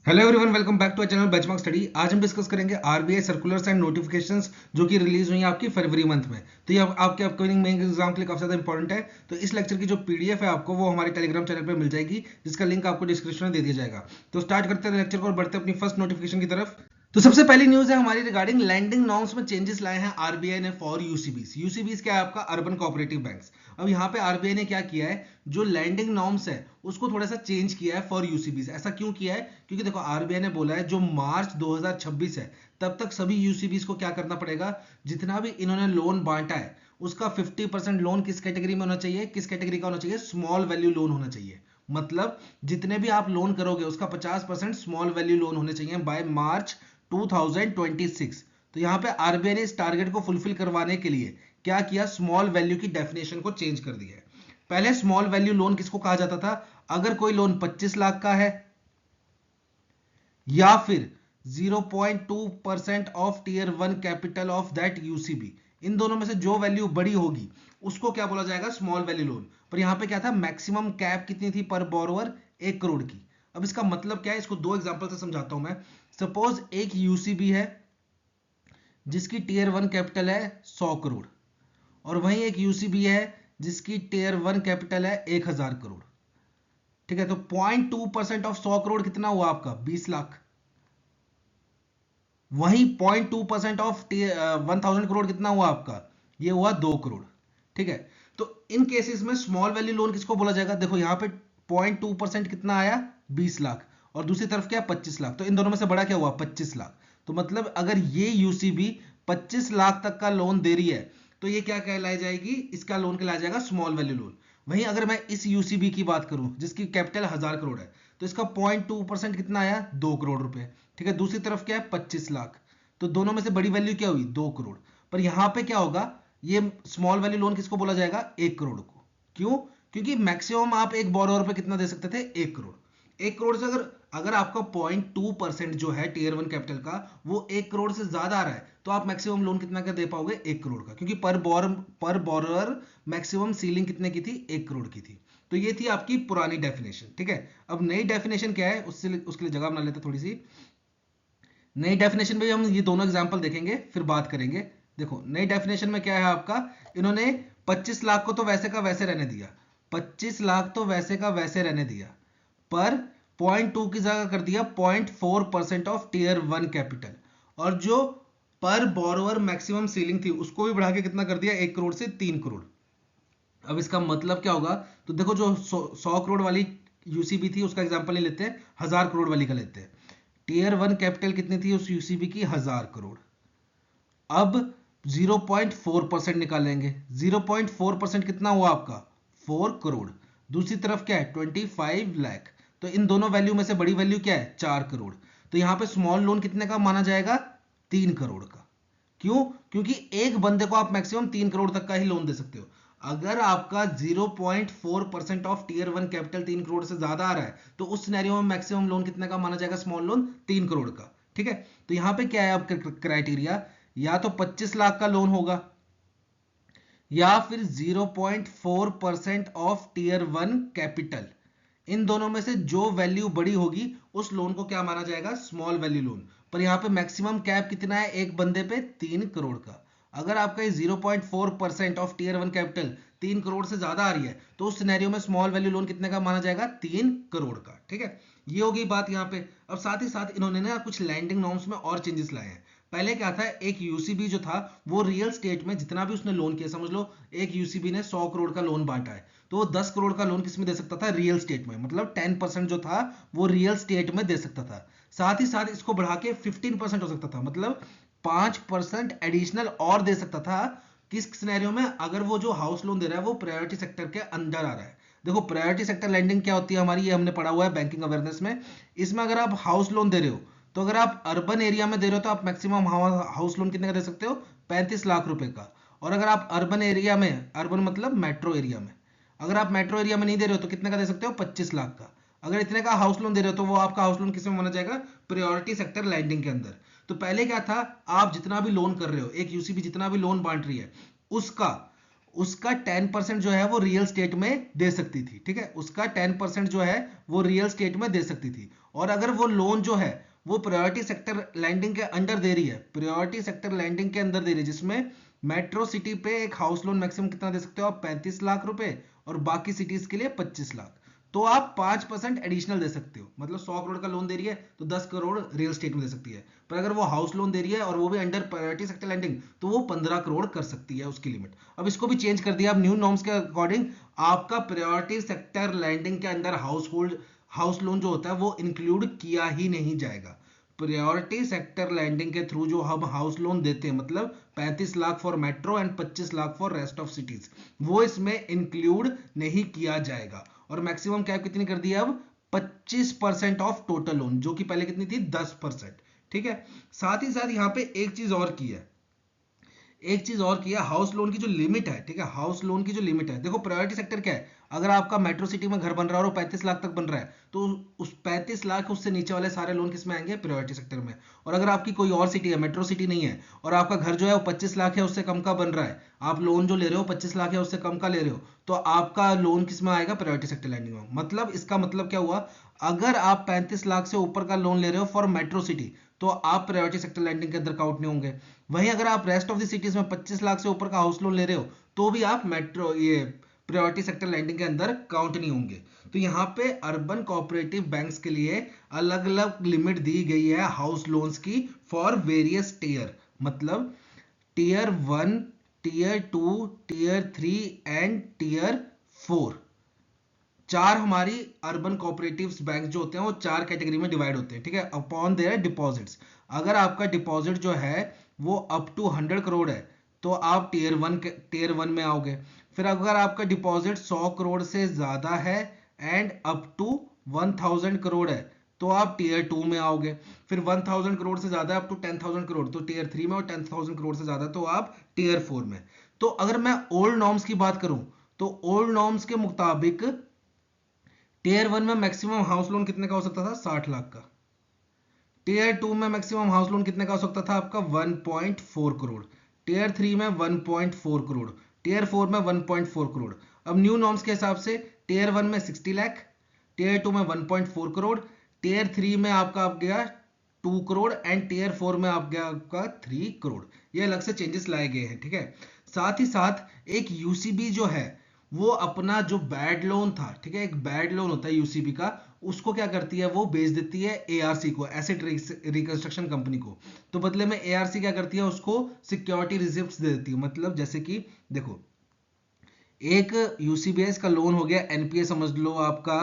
Hello everyone, welcome back to our channel benchmark study. आज हम discuss करेंगे RBI circulars and notifications जो कि रिलीज हुई हैं आपकी फरवरी मंथ में। तो ये आपके अपकमिंग मेन एग्जाम के लिए काफी ज्यादा इंपॉर्टेंट है। तो इस लेक्चर की जो पीडीएफ है आपको वो हमारे टेलीग्राम चैनल पर मिल जाएगी, जिसका लिंक आपको डिस्क्रिप्शन में दे दिया जाएगा। तो स्टार्ट करते हैं लेक्चर को और बढ़ते हैं अपनी फर्स्ट नोटिफिकेशन की तरफ। तो सबसे पहली न्यूज है हमारी रिगार्डिंग लैंडिंग नॉर्म्स में चेंजेस लाए हैं आरबीआई ने फॉर यूसीबीस। यूसीबीस क्या है? आपका अर्बन कोऑपरेटिव बैंक्स। अब यहाँ पे आरबीआई ने क्या किया है, जो लैंडिंग नॉर्म्स है उसको थोड़ा सा चेंज किया है फॉर यूसीबीस। ऐसा क्यों किया है? क्योंकि देखो आरबीआई ने बोला है जो मार्च 2026 है तब तक सभी यूसीबीस को क्या करना पड़ेगा, जितना भी इन्होंने लोन बांटा है उसका 50% लोन किस कैटेगरी में होना चाहिए, किस कैटेगरी का होना चाहिए? स्मॉल वैल्यू लोन होना चाहिए। मतलब जितने भी आप लोन करोगे उसका 50% स्मॉल वैल्यू लोन होने चाहिए बाय मार्च 2026। तो यहां पे आरबीआई ने इस टारगेट को फुलफिल करवाने के लिए क्या किया, स्मॉल वैल्यू की डेफिनेशन को चेंज कर दिया है। पहले स्मॉल वैल्यू लोन किसको कहा जाता था? अगर कोई लोन 25 लाख का है या फिर 0.2% of tier 1 capital of that UCB, इन दोनों में से जो वैल्यू बड़ी होगी उसको क्या बोला जाएगा? Small value loan. पर यहां पे क्या था, मैक्सिमम कैप कितनी थी पर बोरोवर? 1 करोड़ की। अब इसका मतलब क्या है, इसको दो एग्जांपल से समझाता हूं मैं। सपोज एक यूसीबी है जिसकी टीयर 1 कैपिटल है 100 करोड़, और वहीं एक यूसीबी है जिसकी टीयर 1 कैपिटल है 1000 करोड़। ठीक है, तो 0.2% ऑफ 100 करोड़ कितना हुआ आपका? 20 लाख। वहीं 0.2% ऑफ 1000 करोड़ कितना हुआ आपका? ये हुआ 2 करोड़। ठीक है, तो इन केसेस में स्मॉल वैल्यू लोन किसको बोला जाएगा? देखो यहां पे 0.2% कितना आया? 20 लाख। और दूसरी तरफ क्या? 25 लाख। तो इन दोनों में से बड़ा क्या हुआ? 25 लाख। तो मतलब अगर ये यूसीबी 25 लाख तक का लोन दे रही है तो ये क्या कहलाई जाएगी? इसका लोन कहलाया जाएगा स्मॉल वैल्यू लोन। वहीं अगर मैं इस यूसीबी की बात करूं जिसकी कैपिटल 1000 करोड़ है, तो इसका 0.2% कितना आया? 2 करोड़ रुपए। ठीक है, दूसरी तरफ क्या है? 25 लाख। तो दोनों में से बड़ी वैल्यू क्या हुई? 2 करोड़। पर यहां पे क्या होगा, ये स्मॉल वैल्यू लोन किसको बोला जाएगा? 1 करोड़ को। क्यों? क्योंकि मैक्सिमम आप एक बोरोवर पे कितना दे सकते थे? 1 करोड़। 1 करोड़ से अगर अगर आपका 0.2% जो है टीयर 1 कैपिटल का वो 1 करोड़ से ज्यादा आ रहा है तो आप मैक्सिमम लोन कितना का दे पाओगे? 1 करोड़ का। क्योंकि पर बोरोवर मैक्सिमम सीलिंग कितने की थी? 1 करोड़ की थी। तो ये थी आपकी पुरानी डेफिनेशन। ठीक है, अब नई डेफिनेशन क्या है उससे उसके लिए जगह बना लेते थोड़ी सी। नई डेफिनेशन में हम ये दोनों एग्जांपल देखेंगे फिर बात करेंगे। देखो नई डेफिनेशन में क्या है आपका, इन्होंने 25 लाख को तो वैसे का वैसे रहने दिया, 25 लाख तो वैसे का वैसे रहने दिया, पर 0.2 की जगह कर दिया 0.4% ऑफ टीयर 1 कैपिटल। और जो पर बोरोवर मैक्सिमम सीलिंग थी उसको भी बढ़ा के कितना कर दिया? 1 करोड़ से 3 करोड़। अब इसका मतलब क्या होगा? तो देखो जो 100 करोड़ वाली यूसीबी थी उसका एग्जांपल ले लेते हैं, 1000 करोड़ वाली का लेते हैं। टीयर 1 कैपिटल कितनी थी उस यूसीबी की? 1000 करोड़। अब 0.4% निकालेंगे। 0.4% कितना हुआ आपका? 4 करोड़। दूसरी तरफ क्या है? 25 लाख। तो इन दोनों वैल्यू में से बड़ी वैल्यू क्या है? 4 करोड़। तो यहां पे स्मॉल लोन कितने का माना जाएगा? 3 करोड़ का। क्यों? क्योंकि एक बंदे को आप मैक्सिमम 3 करोड़ तक का ही लोन दे सकते हो। अगर आपका 0.4% ऑफ टीयर 1 कैपिटल 3 करोड़ से ज्यादा आ रहा है तो उस सिनेरियो में मैक्सिमम लोन कितने का माना जाएगा? स्मॉल लोन 3 करोड़ का। ठीक है, तो यहां पे क्या है आपका क्राइटेरिया? या तो 25 लाख का लोन होगा या फिर 0.4% ऑफ टीयर 1 कैपिटल। इन दोनों में से जो वैल्यू बड़ी होगी उस लोन को क्या माना जाएगा? Small value loan. पर यहां पे मैक्सिमम कैप कितना है एक बंदे पे? 3 करोड़ का। अगर आपका 0.4% ऑफ टीयर 1 कैपिटल 3 करोड़ से ज्यादा आ रही है तो उस सिनेरियो में स्मॉल वैल्यू लोन कितने का माना जाएगा? 3 करोड़ का। ठीक है, ये होगी बात यहां पे। अब साथ ही साथ इन्होंने ना कुछ लैंडिंग नॉर्म्स में और चेंजेस लाए हैं। पहले क्या था, एक यूसीबी जो था वो रियल स्टेट में जितना भी उसने लोन किया, समझ लो एक यूसीबी ने 100 करोड़ का लोन बांटा है तो वो 10 करोड़ का लोन किस में दे सकता था? रियल स्टेट में। मतलब 10% जो था वो रियल स्टेट में दे सकता था। साथ ही साथ इसको बढ़ा के 15% हो सकता था, मतलब 5% एडिशनल और दे सकता था। किस सिनेरियो में? अगर वो जो हाउस लोन दे रहा है वो प्रायोरिटी सेक्टर के अंदर आ रहा है। देखो प्रायोरिटी सेक्टर लैंडिंग क्या होती है हमारी, ये हमने पढ़ा हुआ है बैंकिंग अवेयरनेस में। इसमें अगर आप हाउस लोन दे रहे हो तो अगर आप अर्बन एरिया में दे रहे हो तो आप मैक्सिमम हाउस लोन कितने का दे सकते हो? 35 लाख रुपए का। और अगर आप अर्बन एरिया में, अर्बन मतलब मेट्रो एरिया में, अगर आप मेट्रो एरिया में नहीं दे रहे हो तो कितने का दे सकते हो? 25 लाख का। अगर इतने का हाउस लोन दे रहे हो तो वो आपका हाउस लोन किस में माना जाएगा? प्रायोरिटी सेक्टर लैंडिंग के अंदर। तो पहले क्या था, आप जितना भी लोन कर रहे हो, एक यूसीबी जितना भी लोन बांट रही है उसका उसका 10% जो है वो रियल स्टेट में दे सकती थी। ठीक है, उसका 10% जो है वो रियल स्टेट में दे सकती थी। और अगर वो लोन जो है वो प्रायोरिटी सेक्टर लैंडिंग के अंडर दे रही है, प्रायोरिटी सेक्टर लैंडिंग के अंदर दे रही है, जिसमें मेट्रो सिटी पे एक हाउस लोन मैक्सिमम कितना दे सकते हो आप, 35 लाख रुपए, और बाकी सिटीज के लिए 25 लाख। तो आप 5% एडिशनल दे सकते हो, मतलब 100 करोड़ का लोन दे रही है तो 10 करोड़ रियल स्टेट में दे सकती है। पर अगर वो हाउस लोन दे रही है और वो भी अंडर प्रायोरिटी सेक्टर लैंडिंग, तो वो 15 करोड़ कर सकती है उसकी लिमिट। अब इसको भी चेंज कर दिया, अब न्यू नॉर्म्स के अकॉर्डिंग आपका प्रायोरिटी सेक्टर लैंडिंग के अंदर हाउस लोन जो होता है वो इंक्लूड किया ही नहीं जाएगा। प्रायोरिटी सेक्टर लैंडिंग के थ्रू जो हम हाउस लोन देते हैं, मतलब 35 lakh for metro and 25 lakh for rest of cities, वो इसमें इंक्लूड नहीं किया जाएगा। और मैक्सिमम कैप कितनी कर दी है अब, 25% ऑफ टोटल लोन, जो कि पहले कितनी थी, 10%। ठीक है, साथ ही साथ यहाँ पे एक चीज और की है, एक चीज और किया, हाउस लोन की जो लिमिट है, ठीक है, हाउस लोन की जो लिमिट है, देखो प्रायोरिटी सेक्टर क्या है, अगर आपका मेट्रो सिटी में घर बन रहा है और 35 लाख तक बन रहा है, तो उस 35 लाख उससे नीचे वाले सारे लोन किस में आएंगे, प्रायोरिटी सेक्टर में। और अगर आपकी कोई और सिटी है, मेट्रो सिटी नहीं है, और आपका घर जो है वो 25 लाख है उससे कम का बन रहा है, आप लोन जो ले रहे हो 25 लाख है उससे कम का ले रहे हो, तो आपका लोन किस में आएगा, प्रायोरिटी सेक्टर लैंडिंग में। मतलब इसका मतलब क्या हुआ, अगर आप 35 लाख से ऊपर का लोन ले रहे हो फॉर मेट्रो सिटी, तो आप प्रायोरिटी सेक्टर लैंडिंग के अंदर काउंट नहीं होंगे। वहीं अगर आप रेस्ट ऑफ द सिटीज में 25 लाख से ऊपर का हाउस लोन ले रहे हो, तो भी आप मेट्रो ये प्रायोरिटी सेक्टर लैंडिंग के अंदर काउंट नहीं होंगे। तो यहाँ पे अर्बन कोऑपरेटिव बैंक्स के लिए अलग अलग लिमिट दी गई है हाउस लोन्स की फॉर वेरियस टीयर, मतलब tier 1, tier 2, tier 3 and tier 4। चार हमारी अर्बन कोऑपरेटिव्स बैंक जो होते हैं वो चार कैटेगरी में डिवाइड होते हैं, ठीक है, अपॉन देयर डिपॉजिट्स। अगर आपका डिपॉजिट जो है वो अप टू 100 करोड़ है, तो आप टीयर वन में आओगे। फिर अगर आपका डिपॉजिट 100 करोड़ से ज्यादा है एंड अप टू 1000 करोड़ है, तो आप टीयर 2 में आओगे। फिर 1000 करोड़ से ज्यादा अप टू 10,000 करोड़, तो टीयर 3 में, और 10,000 करोड़ से ज्यादा तो आप टीयर 4 में। तो अगर मैं ओल्ड नॉर्म्स की बात करूं, तो ओल्ड नॉर्म्स के मुताबिक टीयर 1 में मैक्सिमम हाउस लोन कितने का हो सकता था, 60 लाख का। टीयर 2 में मैक्सिमम हाउस लोन कितने का हो सकता था आपका, 1.4 करोड़। टीयर 3 में 1.4 करोड़। टीयर 4 में 1.4 करोड़। अब न्यू नॉर्म्स के हिसाब से टीयर 1 में 60 लाख, टीयर 2 में 1.4 करोड़, टीयर 3 में आपका आप गया 2 करोड़ एंड टीयर 4 में आप गया आपका 3 करोड़। ये अलग से चेंजेस लाए गए हैं, ठीक है। साथ ही साथ एक यूसीबी जो है वो अपना जो बैड लोन था, ठीक है, एक बैड लोन होता है यूसीबी का, उसको क्या करती है, वो बेच देती है एआरसी को, एसेट रिकंस्ट्रक्शन कंपनी को। तो बदले में एआरसी क्या करती है, उसको सिक्योरिटी रिसिप्ट्स दे देती है। मतलब जैसे कि देखो, एक यूसीबीएस का लोन हो गया एनपीए, समझ लो आपका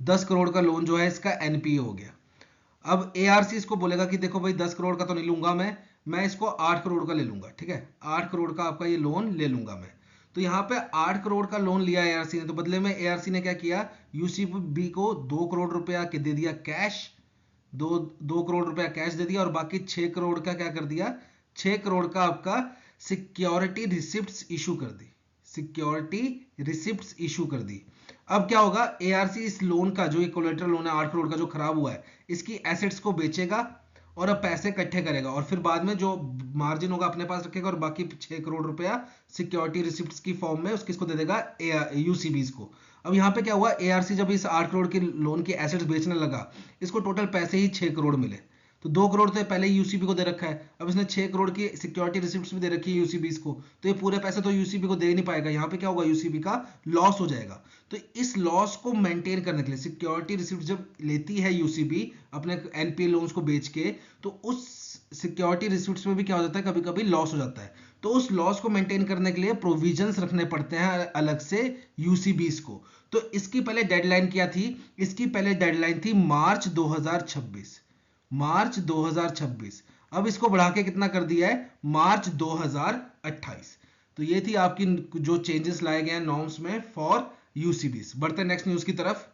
10 करोड़ का लोन जो है इसका एनपीए हो गया। अब एआरसी इसको बोलेगा कि देखो भाई 10 करोड़ का तो नहीं लूंगा मैं इसको 8 करोड़ का ले लूंगा, ठीक है, 8 करोड़ का आपका ये लोन ले लूंगा मैं। तो यहाँ पे 8 करोड़ का लोन लिया एआरसी ने, तो बदले में एआरसी ने क्या किया, यूसीबी को 2 करोड़ रुपया दे दिया कैश, 2 करोड़ रुपया कैश दे दिया, और बाकी 6 करोड़ का क्या कर दिया, 6 करोड़ का आपका सिक्योरिटी रिसिप्ट्स इशू कर दी, सिक्योरिटी रिसिप्ट्स इशू कर दी। अब क्या होगा, एआरसी इस लोन का जो ये कोलेटरल लोन है 8 करोड़ का जो खराब हुआ है, इसकी एसेट्स को बेचेगा और अब पैसे इकट्ठे करेगा, और फिर बाद में जो मार्जिन होगा अपने पास रखेगा, और बाकी 6 करोड़ रुपया सिक्योरिटी रिसिप्ट्स की फॉर्म में उसको दे देगा यूसीबीज को। अब यहाँ पे क्या हुआ, एआरसी जब इस 8 करोड़ के लोन के एसेट्स बेचने लगा, इसको टोटल पैसे ही 6 करोड़ मिले। तो 2 करोड़ तो पहले ही यूसीबी को दे रखा है, अब इसने 6 करोड़ की सिक्योरिटी रिसिप्ट्स भी दे रखी है यूसीबीज को, तो ये पूरे पैसे तो यूसीबी को दे नहीं पाएगा। यहाँ पे क्या होगा, यूसीबी का लॉस हो जाएगा। तो इस लॉस को मेंटेन करने के लिए सिक्योरिटी रिसिप्ट जब लेती है यूसीबी अपने एनपीए लोन्स को बेच के, तो उस सिक्योरिटी रिसिप्ट्स में भी क्या हो जाता है, कभी कभी लॉस हो जाता है। तो उस लॉस को मेंटेन करने के लिए प्रोविजंस रखने पड़ते हैं अलग से यूसीबीज को। तो इसकी पहले डेडलाइन क्या थी, इसकी पहले डेडलाइन थी मार्च 2026, मार्च 2026। अब इसको बढ़ा के कितना कर दिया है, मार्च 2028। तो ये थी आपकी जो चेंजेस लाए गए हैं नॉर्म्स में फॉर यूसीबीज। बढ़ते हैं नेक्स्ट न्यूज की तरफ।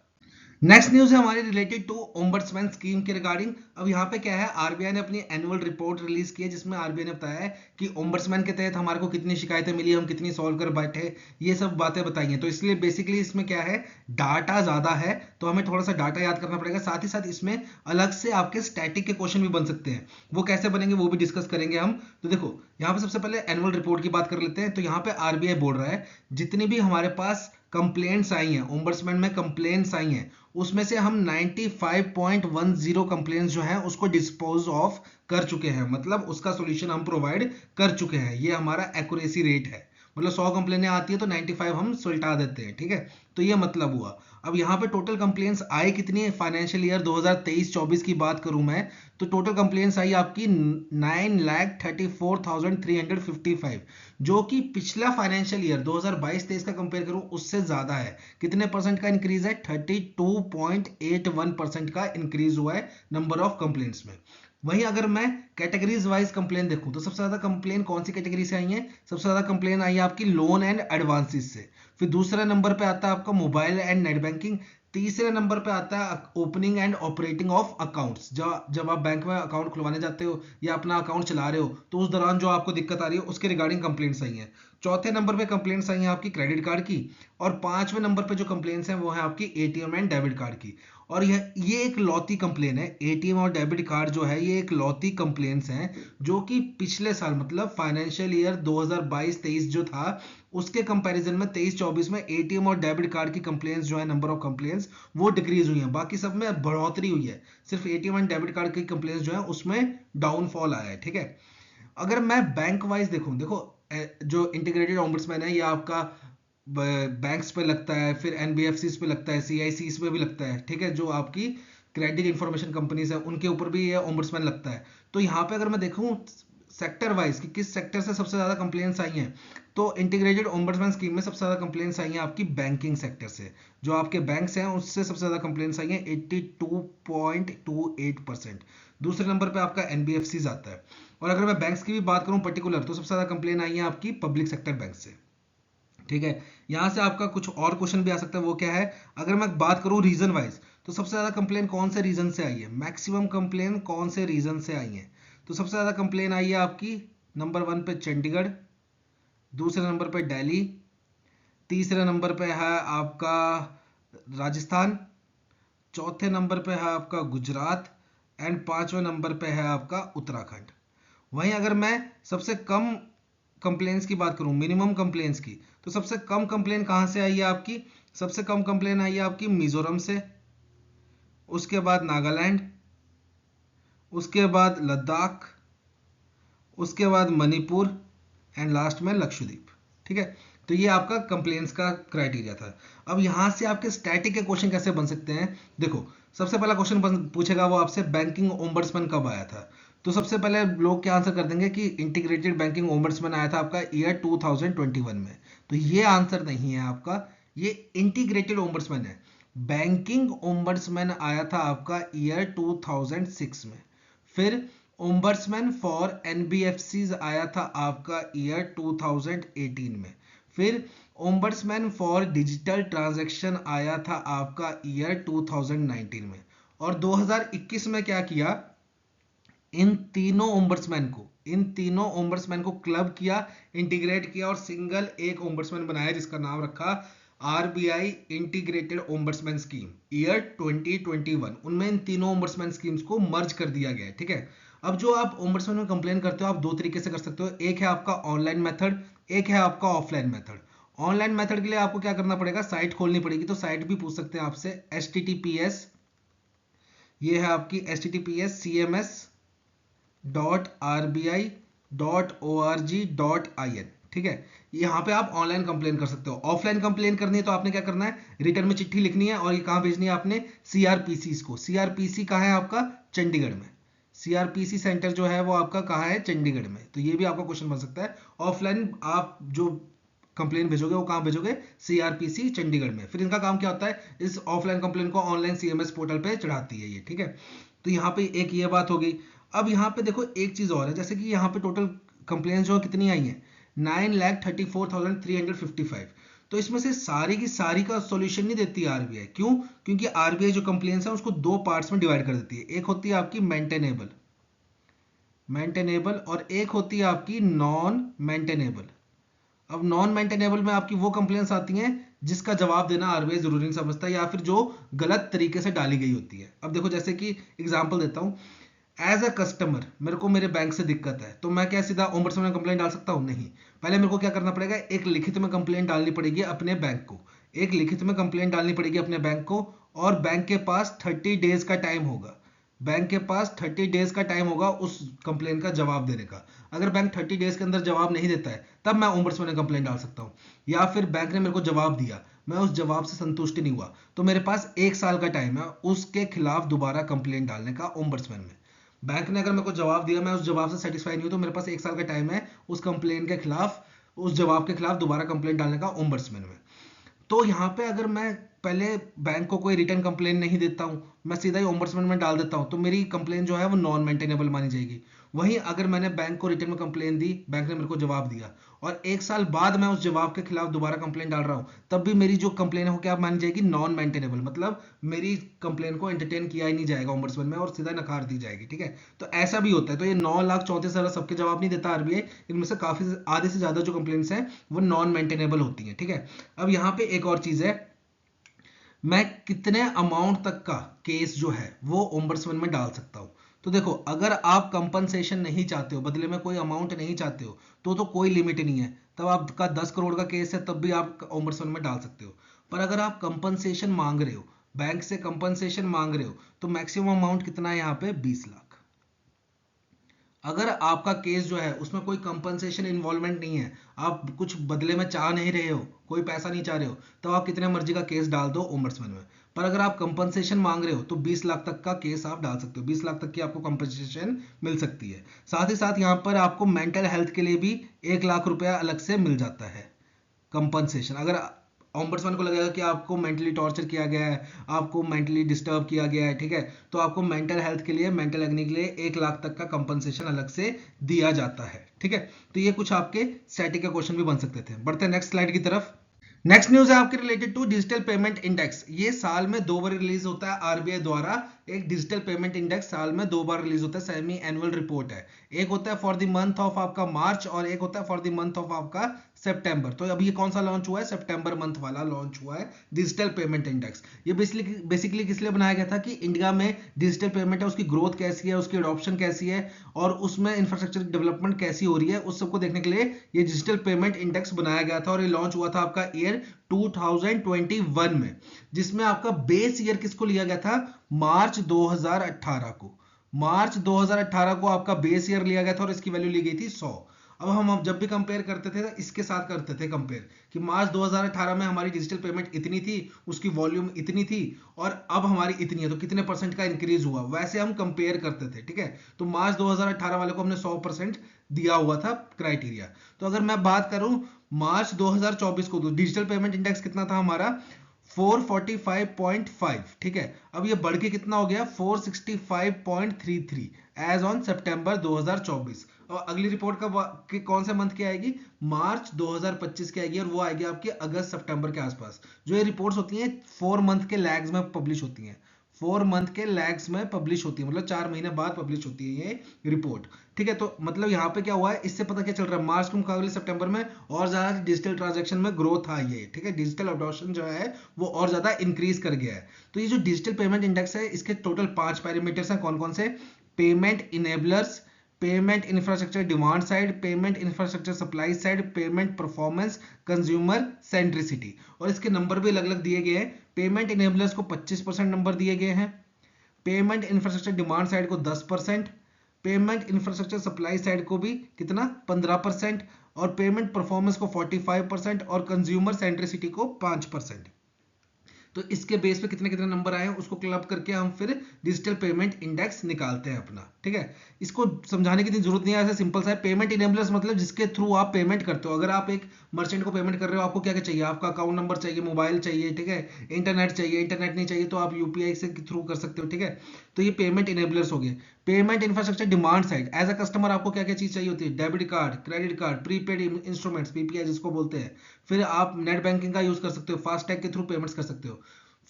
नेक्स्ट न्यूज है हमारी रिलेटेड टू ओम्बड्समैन स्कीम के रिगार्डिंग। अब यहाँ पे क्या है, आरबीआई ने अपनी एनुअल रिपोर्ट रिलीज की है, जिसमें आरबीआई ने बताया है कि ओम्बड्समैन के तहत हमारे को कितनी शिकायतें मिली, हम कितनी सॉल्व कर बैठे, ये सब बातें बताई हैं। तो इसलिए बेसिकली इसमें क्या है, डाटा ज्यादा है, तो हमें थोड़ा सा डाटा याद करना पड़ेगा। साथ ही साथ इसमें अलग से आपके स्टैटिक के क्वेश्चन भी बन सकते हैं, वो कैसे बनेंगे वो भी डिस्कस करेंगे हम। तो देखो यहाँ पे सबसे पहले एनुअल रिपोर्ट की बात कर लेते हैं। तो यहाँ पे आरबीआई बोल रहा है जितनी भी हमारे पास कंप्लेंट्स आई हैं, ओम्बड्समैन में कंप्लेंट्स आई हैं, उसमें से हम 95.10 कंप्लेंट्स जो हैं उसको डिस्पोज ऑफ कर चुके हैं, मतलब उसका सॉल्यूशन हम प्रोवाइड कर चुके हैं। ये हमारा एक्यूरेसी रेट है, मतलब 100 कंप्लेनें आती है तो 95 हम सुलटा देते हैं, ठीक है। तो ये मतलब हुआ। अब यहाँ पे टोटल कंप्लेंट्स आए कितनी है, फाइनेंशियल ईयर 2023-24 की बात करूं मैं, तो टोटल कंप्लेंट्स आई आपकी 9,34,355, जो कि पिछला फाइनेंशियल ईयर 2022-23 का कंपेयर करूं उससे ज्यादा है। कितने परसेंट का इंक्रीज है, 32.81% का इंक्रीज हुआ है नंबर ऑफ कंप्लेंट्स में। वहीं अगर मैं कैटेगरीज वाइज कंप्लेन देखूं तो सबसे ज्यादा कंप्लेन कौन सी कैटेगरी से आई है, सबसे ज्यादा कंप्लेन आई है आपकी लोन एंड एडवांसेस से। फिर दूसरे नंबर पे आता है आपका मोबाइल एंड नेट बैंकिंग। तीसरे नंबर पे आता है opening and operating of accounts, जब आप बैंक में अकाउंट खुलवाने जाते हो या अपना अकाउंट चला रहे हो तो उस दौरान जो आपको दिक्कत आ रही है उसके रिगार्डिंग कंप्लेंट्स आई हैं। चौथे नंबर पे कंप्लेंट्स आई हैं आपकी क्रेडिट कार्ड की, और पांचवें नंबर पे जो कंप्लेंट्स हैं वो है आपकी एटीएम एंड डेबिट कार्ड की। और ये एक लौती कंप्लेन है, एटीएम और डेबिट कार्ड जो है ये एक लौती कंप्लेंट्स हैं, जो कि पिछले साल मतलब फाइनेंशियल ईयर 2022-23 जो था उसके कंपैरिजन में 23-24 में एटीएम और डेबिट कार्ड की कंप्लेंट्स जो है, नंबर ऑफ कंप्लेंट्स वो डिक्रीज हुई हैं, बाकी सब में बढ़ोतरी हुई है, सिर्फ एटीएम एंड डेबिट कार्ड की कंप्लेंट्स जो है उसमें डाउनफॉल आया है, ठीक है। अगर मैं बैंक वाइज देखूं, देखो जो इंटीग्रेटेड ओम्बड्समैन है ये आपका बैंक्स पे लगता है, फिर एनबीएफसीज पे लगता है, सीआईसीज पे भी लगता है, ठीक है। जो आपकी क्रेडिट इंफॉर्मेशन कंपनीज है उनके ऊपर भी ये ओम्बड्समैन लगता है। तो यहाँ पे अगर मैं देखूं सेक्टर वाइज कि किस सेक्टर से सबसे ज्यादा कंप्लेंट्स आई हैं, तो इंटीग्रेटेड ओम्बड्समैन स्कीम में सबसे ज्यादा कंप्लेंट्स आई हैं आपकी बैंकिंग सेक्टर से, जो आपके बैंक्स हैं उससे सबसे ज्यादा कंप्लेंट्स आई हैं 82.28%। दूसरे नंबर पे आपका एनबीएफसीज आता है। और अगर मैं बैंक्स की भी बात करूं पर्टिकुलर, तो सबसे ज्यादा कंप्लेन आई है आपकी पब्लिक सेक्टर बैंक से, ठीक है। यहां से आपका कुछ और क्वेश्चन भी आ सकता है, वो क्या है, अगर मैं बात करूं रीजन वाइज, तो सबसे ज्यादा कंप्लेन कौन से रीजन से आई है, मैक्सिमम कंप्लेन कौन से रीजन से आई है, तो सबसे ज्यादा कंप्लेन आई है आपकी नंबर 1 पे चंडीगढ़, दूसरे नंबर पे दिल्ली, तीसरे नंबर पे है आपका राजस्थान, चौथे नंबर पे है आपका गुजरात, एंड पांचवें नंबर पे है आपका उत्तराखंड। वहीं अगर मैं सबसे कम कंप्लेंट्स की बात करूं, मिनिमम कंप्लेंट्स की, तो सबसे कम कंप्लेन कहां से आई है आपकी, सबसे कम कंप्लेन आई है आपकी मिजोरम से, उसके बाद नागालैंड, उसके बाद लद्दाख, उसके बाद मणिपुर, एंड लास्ट में लक्षद्वीप, ठीक है। तो ये आपका कंप्लेंट्स का क्राइटेरिया था। अब यहां से आपके स्टैटिक के क्वेश्चन कैसे बन सकते हैं, देखो सबसे पहला क्वेश्चन पूछेगा वो आपसे बैंकिंग ओम्बड्समैन कब आया था, तो सबसे पहले लोग क्या आंसर कर देंगे कि इंटीग्रेटेड बैंकिंग ओम्बड्समैन आया था आपका ईयर 2021 में। तो ये आंसर नहीं है आपका, ये इंटीग्रेटेड ओम्बड्समैन है। बैंकिंग ओम्बड्समैन आया था आपका ईयर 2006 में। फिर ओम्बड्समैन फॉर एनबीएफसीज आया था आपका ईयर 2018 में। फिर ओम्बड्समैन फॉर डिजिटल ट्रांजैक्शन आया था आपका ईयर 2019 में। और 2021 में क्या किया, इन तीनों ओम्बड्समैन को क्लब किया, इंटीग्रेट किया और सिंगल एक ओम्बड्समैन बनाया जिसका नाम रखा RBI integrated ombudsman scheme year 2021। उनमें इन तीनों ओम्बड्समैन स्कीम्स को मर्ज कर दिया गया है, ठीक है। अब जो आप ओम्बड्समैन में कंप्लेन करते हो आप दो तरीके से कर सकते हो, एक है आपका ऑनलाइन मेथड, एक है आपका ऑफलाइन मेथड। ऑनलाइन मेथड के लिए आपको क्या करना पड़ेगा, साइट खोलनी पड़ेगी, तो साइट भी पूछ सकते हैं आपसे, https, ये है आपकी https://cms.rbi.org.in, ठीक है। यहाँ पे आप ऑनलाइन कंप्लेन कर सकते हो। ऑफलाइन कंप्लेन करनी है तो आपने क्या करना है, रिटर्न में चिट्ठी लिखनी है और ये कहाँ भेजनी है आपने, सीआरपीसी को। सीआरपीसी कहाँ है आपका, चंडीगढ़ में। सीआरपीसी सेंटर जो है वो आपका कहाँ है, चंडीगढ़ में। तो ये भी आपका क्वेश्चन बन सकता है। ऑफलाइन आप जो कंप्लेन भेजोगे वो कहाँ भेजोगे, सीआरपीसी चंडीगढ़ में। फिर इनका काम क्या होता है, इस ऑफलाइन कंप्लेन को ऑनलाइन सीएमएस पोर्टल पे चढ़ाती है ये, ठीक है। तो यहाँ पे एक ये बात हो गई। अब यहाँ पे देखो एक चीज और है, जैसे कि यहाँ पे टोटल कंप्लेन जो कितनी आई है, 9,34,355। तो इसमें से सारी की सारी का सॉल्यूशन नहीं देती आरबीआई, क्यों, क्योंकि आरबीआई जो कंप्लेंट्स है उसको दो पार्ट्स में डिवाइड कर देती है। एक होती है आपकी मेंटेनेबल और एक होती है आपकी नॉन मेंटेनेबल। अब नॉन मेंटेनेबल में आपकी वो कंप्लेंट्स आती हैं जिसका जवाब देना आरबीआई जरूरी नहीं समझता, या फिर जो गलत तरीके से डाली गई होती है। अब देखो जैसे कि एग्जांपल देता हूं, एज अ कस्टमर मेरे को मेरे बैंक से दिक्कत है, तो मैं क्या सीधा ओम्बड्समैन में कंप्लेंट डाल सकता हूं, नहीं। पहले मेरे को क्या करना पड़ेगा, एक लिखित में कंप्लेंट डालनी पड़ेगी अपने बैंक को, एक लिखित में कंप्लेंट डालनी पड़ेगी अपने बैंक को, और बैंक के पास 30 डेज का टाइम होगा। बैंक के पास 30 डेज का टाइम होगा उस कंप्लेंट का जवाब देने का। अगर बैंक 30 डेज के अंदर जवाब नहीं देता है तब मैं ओम्बड्समैन में कंप्लेंट डाल सकता हूँ। या फिर बैंक ने मेरे को जवाब दिया, मैं उस जवाब से संतुष्ट नहीं हुआ, तो मेरे पास 1 साल का टाइम है उसके खिलाफ दोबारा कंप्लेंट डालने का ओम्बड्समैन में। बैंक ने अगर मेरे को जवाब दिया, मैं उस जवाब से सेटिस्फाई नहीं हूं, तो मेरे पास 1 साल का टाइम है उस कंप्लेंट के खिलाफ, उस जवाब के खिलाफ दोबारा कंप्लेंट डालने का ओम्बड्समैन में। तो यहाँ पे अगर मैं पहले बैंक को कोई रिटर्न कंप्लेन नहीं देता हूँ, मैं सीधा ही ओम्बड्समैन में डाल देता हूँ, तो मेरी कंप्लेन जो है वो नॉन मेंटेनेबल मानी जाएगी। वहीं अगर मैंने बैंक को रिटर्न में कंप्लेन दी, बैंक ने मेरे को जवाब दिया, और 1 साल बाद मैं उस जवाब के खिलाफ दोबारा कंप्लेन डाल रहा हूँ, तब भी मेरी जो कंप्लेन है वो क्या मानी जाएगी? Non maintainable. मतलब मेरी कंप्लेन को एंटरटेन किया ही नहीं जाएगा ओम्बड्समैन में और सीधा नकार दी जाएगी। ठीक है, तो ऐसा भी होता है। तो ये 9,34,000 सबके जवाब नहीं देता आरबीआई, इनमें से काफी आधे से ज्यादा जो कंप्लेंट्स हैं वो नॉन मेंटेनेबल होती हैं। ठीक है, अब यहाँ पे एक और चीज है, मैं कितने अमाउंट तक का केस जो है वो ओम्बड्समैन में डाल सकता हूं। तो देखो, अगर आप कंपनसेशन नहीं चाहते हो, बदले में कोई अमाउंट नहीं चाहते हो, तो कोई लिमिट नहीं है, तब आपका 10 करोड़ का केस है तब भी आप ओम्बड्समैन में डाल सकते हो। पर अगर आप कंपनसेशन मांग रहे हो, बैंक से कंपनसेशन मांग रहे हो, तो मैक्सिमम अमाउंट कितना है यहाँ पे? 20 लाख। अगर आपका केस जो है उसमें कोई कंपनसेशन इन्वॉल्वमेंट नहीं है, आप कुछ बदले में चाह नहीं रहे हो, कोई पैसा नहीं चाह रहे हो, तो आप कितने मर्जी का केस डाल दो ओम्बड्समैन में। पर अगर आप कंपनसेशन मांग रहे हो तो 20 लाख तक का केस आप डाल सकते हो, 20 लाख तक की आपको कंपनसेशन मिल सकती है। साथ ही साथ यहाँ पर आपको मेंटल हेल्थ के लिए भी 1 लाख रुपया अलग से मिल जाता है कंपनसेशन। अगर ओम्बड्समैन को लगेगा कि आपको मेंटली टॉर्चर किया गया है, आपको मेंटली डिस्टर्ब किया गया है, ठीक है, तो आपको मेंटल हेल्थ के लिए, मेंटल एग्नी के लिए 1 लाख तक का कंपनसेशन अलग से दिया जाता है। ठीक है, तो ये कुछ आपके स्टैटिक के क्वेश्चन भी बन सकते थे। बढ़ते हैं नेक्स्ट स्लाइड की तरफ। नेक्स्ट न्यूज है आपके related to digital payment index. ये साल में 2 बार रिलीज होता है आरबीआई द्वारा। एक डिजिटल पेमेंट इंडेक्स साल में 2 बार रिलीज होता है, सेमी एनुअल रिपोर्ट है। एक होता है फॉर द मंथ ऑफ आपका मार्च, और एक होता है फॉर द मंथ ऑफ आपका सितंबर। तो अभी ये कौन सा लॉन्च हुआ है? सितंबर मंथ वाला लॉन्च हुआ है डिजिटल पेमेंट इंडेक्स। ये बेसिकली किस लिए बनाया गया था कि इंडिया में डिजिटल पेमेंट है उसकी ग्रोथ कैसी है, उसकी अडॉप्शन कैसी है, और उसमें इंफ्रास्ट्रक्चर डेवलपमेंट कैसी हो रही है, उस सबको देखने के लिए ये डिजिटल पेमेंट इंडेक्स बनाया गया था। और ये लॉन्च हुआ था आपका ईयर 2021 में, जिसमें आपका बेस ईयर किसको लिया गया था? मार्च 2018 को। मार्च 2018 को आपका बेस ईयर लिया गया था और इसकी वैल्यू ली गई थी 100। अब जब भी कंपेयर करते थे इसके साथ करते थे कंपेयर, कि मार्च 2018 में हमारी डिजिटल पेमेंट इतनी थी, उसकी वॉल्यूम इतनी थी, और अब हमारी इतनी है, तो कितने परसेंट का इंक्रीज हुआ, वैसे हम कंपेयर करते थे। ठीक है, तो मार्च 2018 वाले को हमने 100% दिया हुआ था क्राइटेरिया। तो अगर मैं बात करूं मार्च 2024 को, तो डिजिटल पेमेंट इंडेक्स कितना था हमारा? 445.5। ठीक है, अब ये बढ़ के कितना हो गया? 465.33 एज ऑन सितंबर 2024। और अगली रिपोर्ट कौन से मंथ की आएगी? मार्च 2025 की आएगी, और वो आएगी आपकी अगस्त सितंबर के आसपास। जो ये रिपोर्ट्स होती हैं 4 मंथ के लैग्स में पब्लिश होती हैं, 4 मंथ के लैग्स में पब्लिश होती है, मतलब 4 महीने बाद पब्लिश होती है ये रिपोर्ट। ठीक है, तो मतलब यहाँ पे क्या हुआ है, इससे पता क्या चल रहा है? मार्च के मुकाबले सितंबर में और ज्यादा डिजिटल ट्रांजैक्शन में ग्रोथ आई है। ठीक है, डिजिटल अडॉप्शन जो है वो और ज्यादा इंक्रीज कर गया है। तो ये जो डिजिटल पेमेंट इंडेक्स है, इसके टोटल 5 पैरामीटर्स हैं। कौन कौन से? Payment enablers, payment infrastructure demand side, payment infrastructure supply side, payment performance, consumer centricity. और इसके नंबर भी अलग अलग दिए गए हैं। पेमेंट इनेबलर्स को 25% नंबर दिए गए हैं, पेमेंट इंफ्रास्ट्रक्चर डिमांड साइड को 10%, पेमेंट इंफ्रास्ट्रक्चर सप्लाई साइड को भी कितना? 15%, और पेमेंट परफॉर्मेंस को 45%, और कंज्यूमर सेंट्रिसिटी को 5%। तो इसके बेस पे कितने कितने नंबर आए हैं उसको क्लब करके हम फिर डिजिटल पेमेंट इंडेक्स निकालते हैं अपना। ठीक है, इसको समझाने की जरूरत नहीं है, ऐसे सिंपल सा है। पेमेंट इनेबलर्स मतलब जिसके थ्रू आप पेमेंट करते हो। अगर आप एक मर्चेंट को पेमेंट कर रहे हो, आपको क्या क्या चाहिए? आपका अकाउंट नंबर चाहिए, मोबाइल चाहिए, ठीक है, इंटरनेट चाहिए। इंटरनेट नहीं चाहिए तो आप यूपीआई से थ्रू कर सकते हो। ठीक है, तो ये पेमेंट इनेबलर्स हो गए। Payment infrastructure demand side, as a customer आपको क्या क्या चीज चाहिए होती है? Debit card, credit card, prepaid instruments, PPI जिसको बोलते हैं। फिर आप नेट बैंकिंग का यूज कर सकते हो, फास्टैग के थ्रू पेमेंट्स कर सकते हो।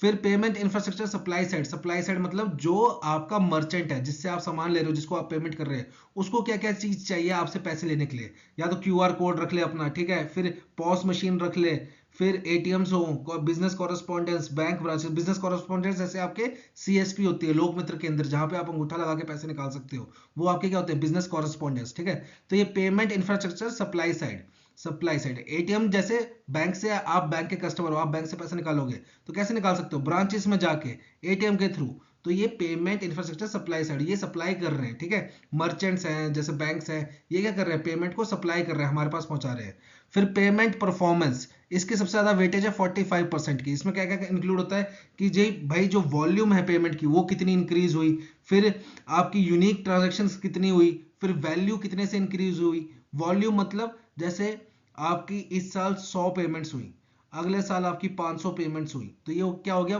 फिर payment infrastructure supply side, supply side मतलब जो आपका मर्चेंट है, जिससे आप सामान ले रहे हो, जिसको आप पेमेंट कर रहे हैं, उसको क्या क्या चीज चाहिए आपसे पैसे लेने के लिए? या तो क्यूआर कोड रख ले अपना, ठीक है, फिर पॉस मशीन रख ले, फिर एटीएम्स हो, business correspondence, bank branches. Business correspondence जैसे आपके सीएसपी होती है, लोक मित्र के अंदर, जहां पे आप अंगूठा लगा के पैसे निकाल सकते हो, वो आपके क्या होते हैं? Business correspondence. ठीक है, तो ये payment infrastructure supply side. Supply side. ATM जैसे बैंक से, आप बैंक के कस्टमर हो, आप बैंक से पैसे निकालोगे तो कैसे निकाल सकते हो, ब्रांचेस में जाके एटीएम के थ्रू। तो ये पेमेंट इंफ्रास्ट्रक्चर सप्लाई साइड, ये सप्लाई कर रहे हैं, ठीक है। मर्चेंट्स हैं जैसे बैंक्स हैं, ये क्या कर रहे हैं, पेमेंट को सप्लाई कर रहे हैं, हमारे पास पहुंचा रहे हैं। फिर पेमेंट परफॉर्मेंस, इसकी सबसे ज्यादा वेटेज है 45% की। इसमें क्या क्या इंक्लूड होता है कि जी भाई जो वॉल्यूम है पेमेंट की वो कितनी इंक्रीज हुई, फिर आपकी यूनिक ट्रांजेक्शन्स कितनी हुई, फिर वैल्यू कितने से इंक्रीज हुई। वॉल्यूम मतलब जैसे आपकी इस साल 100 पेमेंट्स हुई, अगले साल आपकी 500 पेमेंट्स हुई, तो ये क्या हो गया,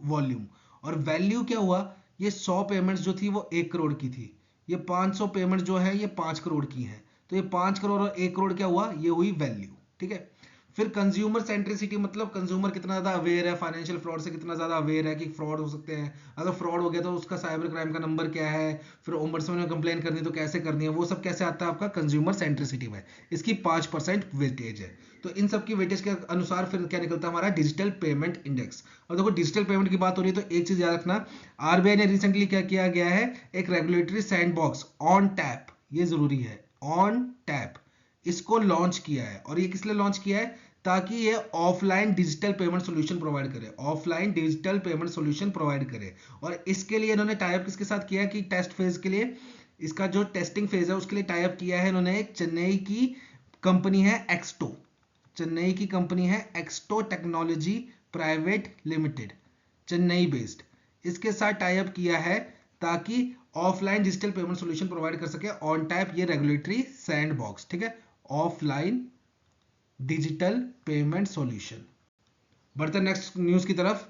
वॉल्यूम। और वैल्यू क्या हुआ, ये 100 पेमेंट्स जो थी वो 1 करोड़ की थी, ये 500 पेमेंट जो है ये 5 करोड़ की है, तो ये 5 करोड़ और 1 करोड़ क्या हुआ, ये हुई वैल्यू, ठीक है। फिर कंज्यूमर सेंट्रिसिटी मतलब कंज्यूमर कितना ज्यादा अवेयर है, फाइनेंशियल फ्रॉड से कितना ज्यादा अवेयर है कि फ्रॉड हो सकते हैं, अगर फ्रॉड हो गया तो उसका साइबर क्राइम का नंबर क्या है, फिर ओम्बड्समैन में कंप्लेन करनी तो कैसे करनी है, वो सब कैसे आता है आपका कंज्यूमर सेंट्रिसिटी में। इसकी 5% वेटेज है। तो इन सब की वेटेज के अनुसार फिर क्या निकलता है हमारा डिजिटल पेमेंट इंडेक्स। और देखो डिजिटल पेमेंट की बात हो रही है तो एक चीज याद रखना, आरबीआई ने रिसेंटली क्या किया गया है, एक रेगुलेटरी सैंडबॉक्स ऑन टैप, ये जरूरी है, ऑन टैप इसको लॉन्च किया है। और ये किस लिए लॉन्च किया है, ताकि ये offline digital payment solution provide करे, offline digital payment solution provide करे। और इसके लिए इन्होंने टाई अप किसके साथ किया है कि टेस्ट फेज के लिए, इसका जो टेस्टिंग फेज है उसके लिए टाई अप किया है इन्होंने, एक चेन्नई की कंपनी है एक्सटो, चेन्नई की कंपनी है एक्सटो technology private limited, Chennai based, इसके साथ टाई अप किया है ताकि offline digital payment solution provide कर सके ऑन टाइप ये रेगुलेटरी सैंडबॉक्स, ठीक है, ऑफलाइन डिजिटल पेमेंट सॉल्यूशन। बढ़ते नेक्स्ट न्यूज की तरफ।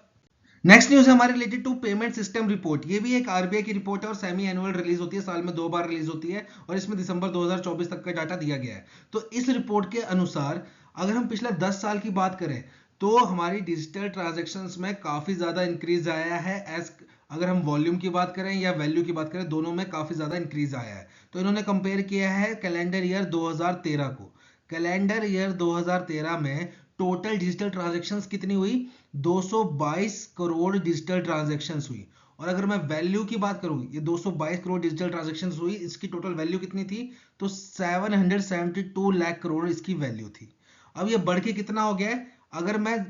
नेक्स्ट न्यूज है हमारे related to payment system report. ये भी एक आरबीआई की रिपोर्ट है और सेमी एनुअल रिलीज होती है, साल में 2 बार रिलीज होती है और इसमें दिसंबर 2024 तक का डाटा दिया गया है। तो इस रिपोर्ट के अनुसार अगर हम पिछले 10 साल की बात करें तो हमारी डिजिटल ट्रांजेक्शन्स में काफी ज्यादा इंक्रीज आया है। एज अगर हम वॉल्यूम की बात करें या वैल्यू की बात करें, दोनों में काफी ज्यादा इंक्रीज आया है। तो इन्होंने कंपेयर किया है कैलेंडर ईयर 2013 को। कैलेंडर ईयर 2013 में टोटल डिजिटल ट्रांजैक्शंस कितनी हुई, 222 करोड़ डिजिटल ट्रांजैक्शंस हुई। और अगर मैं वैल्यू की बात करूं, ये 222 करोड़ डिजिटल ट्रांजैक्शंस हुई, इसकी टोटल वैल्यू कितनी थी, तो 772 लाख करोड़ इसकी वैल्यू थी। अब ये बढ़ के कितना हो गया है, अगर मैं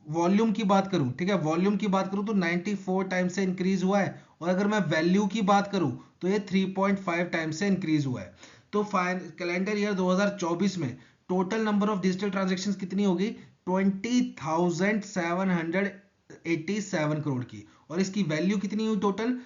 वॉल्यूम की बात करूं, ठीक है, वॉल्यूम की बात करूं तो 94 टाइम से इंक्रीज हुआ है। और अगर मैं वैल्यू की बात करूं तो ये 3.5 टाइम से इंक्रीज हुआ है। तो कैलेंडर ईयर 2024 में total number of digital transactions कितनी होगी, 20,787 करोड़ की। और इसकी वैल्यू कितनी हुई टोटल,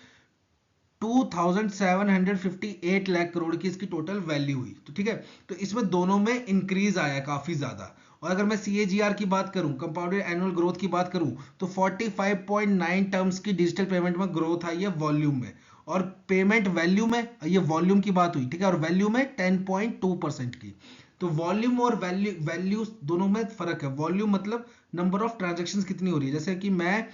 2758 लाख करोड़ की इसकी टोटल वैल्यू हुई। तो ठीक है, तो इसमें दोनों में इंक्रीज आया काफी ज्यादा। और अगर मैं सीएजीआर की बात करूं, कंपाउंडेड एनुअल ग्रोथ की बात करूं, तो 45.9 टर्म्स की डिजिटल पेमेंट में ग्रोथ आई है वॉल्यूम में। और पेमेंट वैल्यू में, ये वॉल्यूम की बात हुई, ठीक है, और वैल्यू में 10.2% की। तो वॉल्यूम और वैल्यू दोनों में फर्क है। वॉल्यूम मतलब नंबर ऑफ ट्रांजेक्शन्स कितनी हो रही है, जैसे कि मैं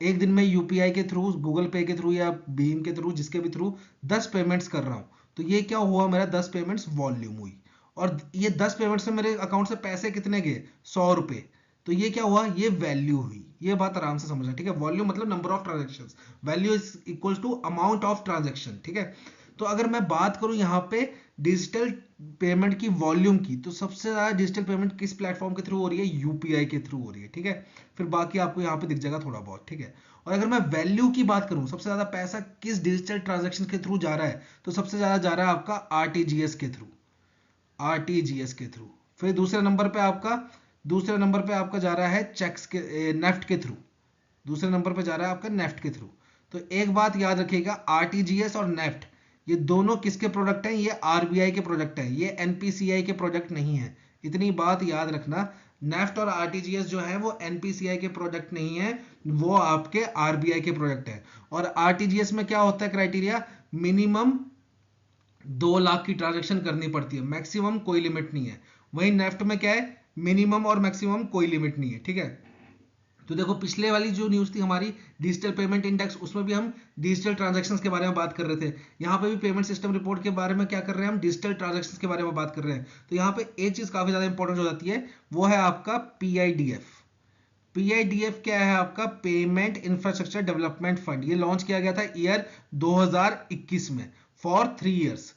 एक दिन में यूपीआई के थ्रू, गूगल पे के थ्रू या भीम के थ्रू, जिसके भी थ्रू 10 पेमेंट्स कर रहा हूं, तो ये क्या हुआ, मेरा 10 पेमेंट्स वॉल्यूम हुई। और ये 10 पेमेंट्स से मेरे अकाउंट से पैसे कितने गए, 100 रुपए, तो ये क्या हुआ, ये वैल्यू हुई। ये बात आराम से समझना, ठीक है। वॉल्यूम मतलब number of transactions, value is equal to amount of transaction, ठीक है। तो अगर मैं बात करूं यहाँ पे डिजिटल पेमेंट की वॉल्यूम की, तो सबसे ज्यादा डिजिटल पेमेंट किस प्लेटफॉर्म के थ्रू हो रही है, यूपीआई के थ्रू हो रही है, ठीक है। फिर बाकी आपको यहाँ पे दिख जाएगा थोड़ा बहुत, ठीक है। और अगर मैं वैल्यू की बात करूं, सबसे ज्यादा पैसा किस डिजिटल ट्रांजैक्शन के थ्रू जा रहा है, तो सबसे ज्यादा जा रहा है आपका आरटीजीएस के थ्रू, आरटीजीएस के थ्रू। फिर दूसरे नंबर पे आपका जा रहा है चेक्स के, नेफ्ट के थ्रू, दूसरे नंबर पे जा रहा है आपका नेफ्ट के थ्रू। तो एक बात याद रखिएगा, आरटीजीएस और नेफ्ट ये दोनों किसके प्रोडक्ट हैं, ये आरबीआई के प्रोडक्ट हैं, ये एनपीसीआई के प्रोडक्ट नहीं है। इतनी बात याद रखना, नेफ्ट और आरटीजीएस जो है वो एनपीसीआई के प्रोडक्ट नहीं है, वो आपके आरबीआई के प्रोडक्ट है। और आरटीजीएस में क्या होता है क्राइटेरिया, मिनिमम 2 लाख की ट्रांजेक्शन करनी पड़ती है, मैक्सिमम कोई लिमिट नहीं है। वहीं नेफ्ट में क्या है, मिनिमम और मैक्सिमम कोई लिमिट नहीं है, ठीक है। तो देखो पिछले वाली जो न्यूज थी हमारी डिजिटल पेमेंट इंडेक्स, उसमें भी हम डिजिटल ट्रांजैक्शंस के बारे में बात कर रहे थे। यहाँ पे भी पेमेंट सिस्टम रिपोर्ट के बारे में क्या कर रहे हैं, हम डिजिटल ट्रांजैक्शंस के बारे में बात कर रहे हैं। तो यहाँ पे एक चीज काफी ज्यादा इंपॉर्टेंट हो जाती है, वो है आपका पीआईडीएफ। पीआईडीएफ क्या है, आपका पेमेंट इंफ्रास्ट्रक्चर डेवलपमेंट फंड। ये लॉन्च किया गया था ईयर 2021 में फॉर 3 इयर्स,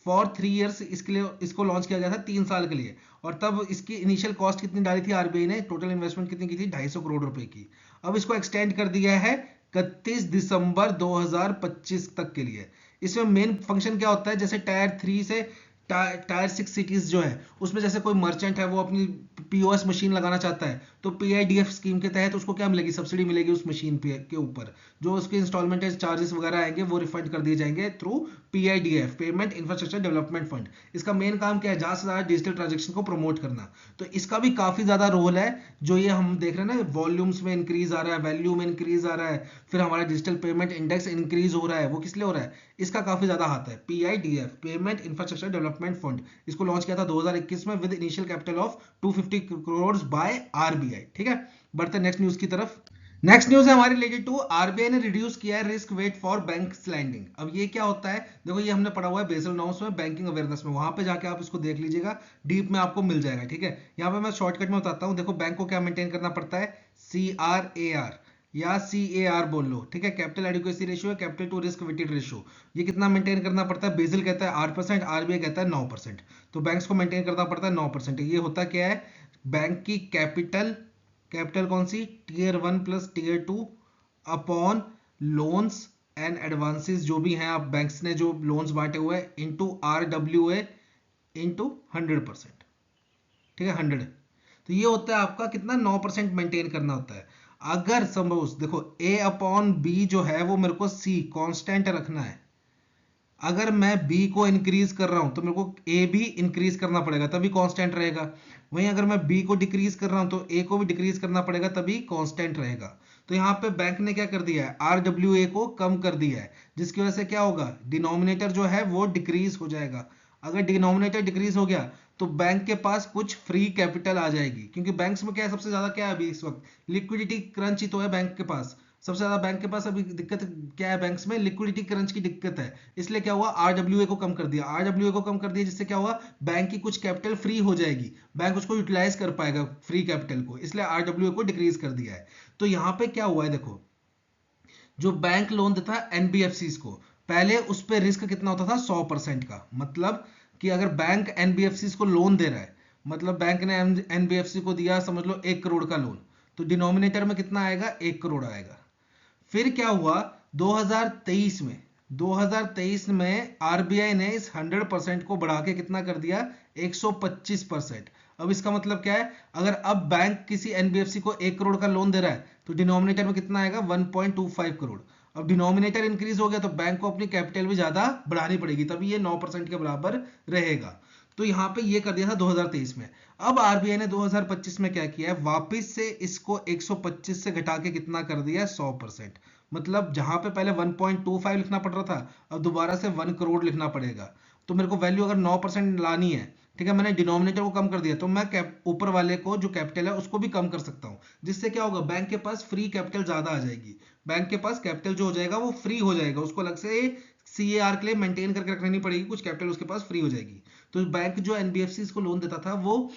फॉर 3 ईयर्स इसके लिए इसको लॉन्च किया गया था 3 साल के लिए। और तब इसकी इनिशियल कॉस्ट कितनी डाली थी आरबीआई ने, टोटल इन्वेस्टमेंट कितनी की थी, 250 करोड़ रुपए की। अब इसको एक्सटेंड कर दिया है 31 दिसंबर 2025 तक के लिए। इसमें मेन फंक्शन क्या होता है, जैसे टायर 3 से टायर 6 सिटीज जो है उसमें जैसे कोई मर्चेंट है वो अपनी पीओएस मशीन लगाना चाहता है, तो पीआईडीएफ स्कीम के तहत उसको क्या मिलेगी, सब्सिडी मिलेगी उस मशीन पे के ऊपर। जो उसके इंस्टॉलमेंट चार्जेस वगैरह आएंगे वो रिफंड कर दिए जाएंगे through PIDF, payment infrastructure development fund. इसका मेन काम क्या है, ज्यादा से ज्यादा डिजिटल ट्रांजेक्शन को प्रमोट करना। तो इसका भी काफी ज्यादा रोल है। जो ये हम देख रहे हैं ना, वॉल्यूम्स में इंक्रीज आ रहा है, वैल्यू में इंक्रीज आ रहा है, फिर हमारा डिजिटल पेमेंट इंडेक्स इंक्रीज हो रहा है, वो किस लिए हो रहा है, इसका काफी ज्यादा हाथ है। पीआईडीएफ, पेमेंट इंफ्रास्ट्रक्चर डेवलपमेंट फंड, इसको लॉन्च किया था 2021 में with initial capital of 250 crore by RBI. ठीक है, बढ़ते नेक्स्ट न्यूज की तरफ। नेक्स्ट न्यूज है हमारी रिलेटेड टू आरबीआई ने रिड्यूस किया है risk weight for bank lending. अब ये क्या होता है, देखो ये हमने पढ़ा हुआ है बेसल नॉर्म्स में, बैंकिंग अवेयरनेस में, वहां पे जाके आप इसको देख लीजिएगा, डीप में आपको मिल जाएगा। ठीक है, यहाँ पे मैं शॉर्टकट में बताता हूँ। देखो बैंक को क्या मेंटेन करना पड़ता है, CRAR या CAR बोल लो। ठीक है, कैपिटल एडिक्वेसी रेशियो है, capital to risk weighted ratio, ये कितना मेंटेन करना पड़ता है, बेसल कहता है 8%, आरबीआई कहता है 9%। तो बैंक्स को मेंटेन करना पड़ता है 9%। ये होता क्या है, बैंक की कैपिटल कौन सी, tier 1 plus tier 2 upon loans and advances जो भी हैं, आप बैंक्स ने जो लोन्स बांटे हुए हैं, इंटू RWA इंटू 100%। ठीक है, 100। तो ये होता है आपका कितना, 9% मेंटेन करना होता है। अगर सपोज देखो A अपॉन बी जो है वो मेरे को C कांस्टेंट रखना है, अगर मैं B को इंक्रीज कर रहा हूं तो मेरे को A भी इंक्रीज करना पड़ेगा, तभी कांस्टेंट रहेगा। वहीं अगर मैं B को डिक्रीज कर रहा हूं तो A को भी डिक्रीज करना पड़ेगा, तभी कांस्टेंट रहेगा। तो यहाँ पे बैंक ने क्या कर दिया है, RWA को कम कर दिया है, जिसकी वजह से क्या होगा, डिनोमिनेटर जो है वो डिक्रीज हो जाएगा। अगर डिनोमिनेटर डिक्रीज हो गया तो बैंक के पास कुछ फ्री कैपिटल आ जाएगी, क्योंकि बैंक्स में क्या है, सबसे ज्यादा क्या है अभी इस वक्त, लिक्विडिटी क्रंच ही तो है बैंक के पास। सबसे ज्यादा बैंक के पास अभी दिक्कत क्या है, बैंक्स में लिक्विडिटी क्रंच की दिक्कत है। इसलिए क्या हुआ, आरडब्ल्यूए को कम कर दिया, आरडब्ल्यूए को कम कर दिया, जिससे क्या हुआ, बैंक की कुछ कैपिटल फ्री हो जाएगी, बैंक उसको यूटिलाइज कर पाएगा फ्री कैपिटल को, इसलिए आरडब्ल्यूए को डिक्रीज कर दिया है। तो यहाँ पे क्या हुआ है, देखो जो बैंक लोन देता है एनबीएफसी को, पहले उस पर रिस्क कितना होता था, 100% का। मतलब कि अगर बैंक एनबीएफसी को लोन दे रहा है, मतलब बैंक ने एनबीएफसी को दिया समझ लो 1 करोड़ का लोन, तो डिनोमिनेटर में कितना आएगा, 1 करोड़ आएगा। फिर क्या हुआ, 2023 में आरबीआई ने इस 100% को बढ़ा के कितना कर दिया, 125%। अब इसका मतलब क्या है, अगर अब बैंक किसी एनबीएफसी को 1 करोड़ का लोन दे रहा है तो डिनोमिनेटर में कितना आएगा, 1.25 करोड़। अब डिनोमिनेटर इंक्रीज हो गया तो बैंक को अपनी कैपिटल भी ज्यादा बढ़ानी पड़ेगी, तभी ये 9% के बराबर रहेगा। तो यहां पे ये कर दिया था 2023 में। अब आरबीआई ने 2025 में क्या किया है, वापस से इसको 125 से घटा के कितना कर दिया, 100%। मतलब जहां पे पहले 1.25 लिखना पड़ रहा था, अब दोबारा से 1 करोड़ लिखना पड़ेगा। तो मेरे को वैल्यू अगर 9% लानी है, ठीक है, मैंने डिनोमिनेटर को कम कर दिया, तो मैं ऊपर वाले को जो कैपिटल है उसको भी कम कर सकता हूं, जिससे क्या होगा, बैंक के पास फ्री कैपिटल ज्यादा आ जाएगी। बैंक के पास कैपिटल जो हो जाएगा वो फ्री हो जाएगा, उसको अलग से CAR के लिए मेंटेन करके रखनी नहीं पड़ेगी, कुछ कैपिटल उसके पास फ्री हो जाएगी। तो बैंक जो एनबीएफसी को लोन देता था वो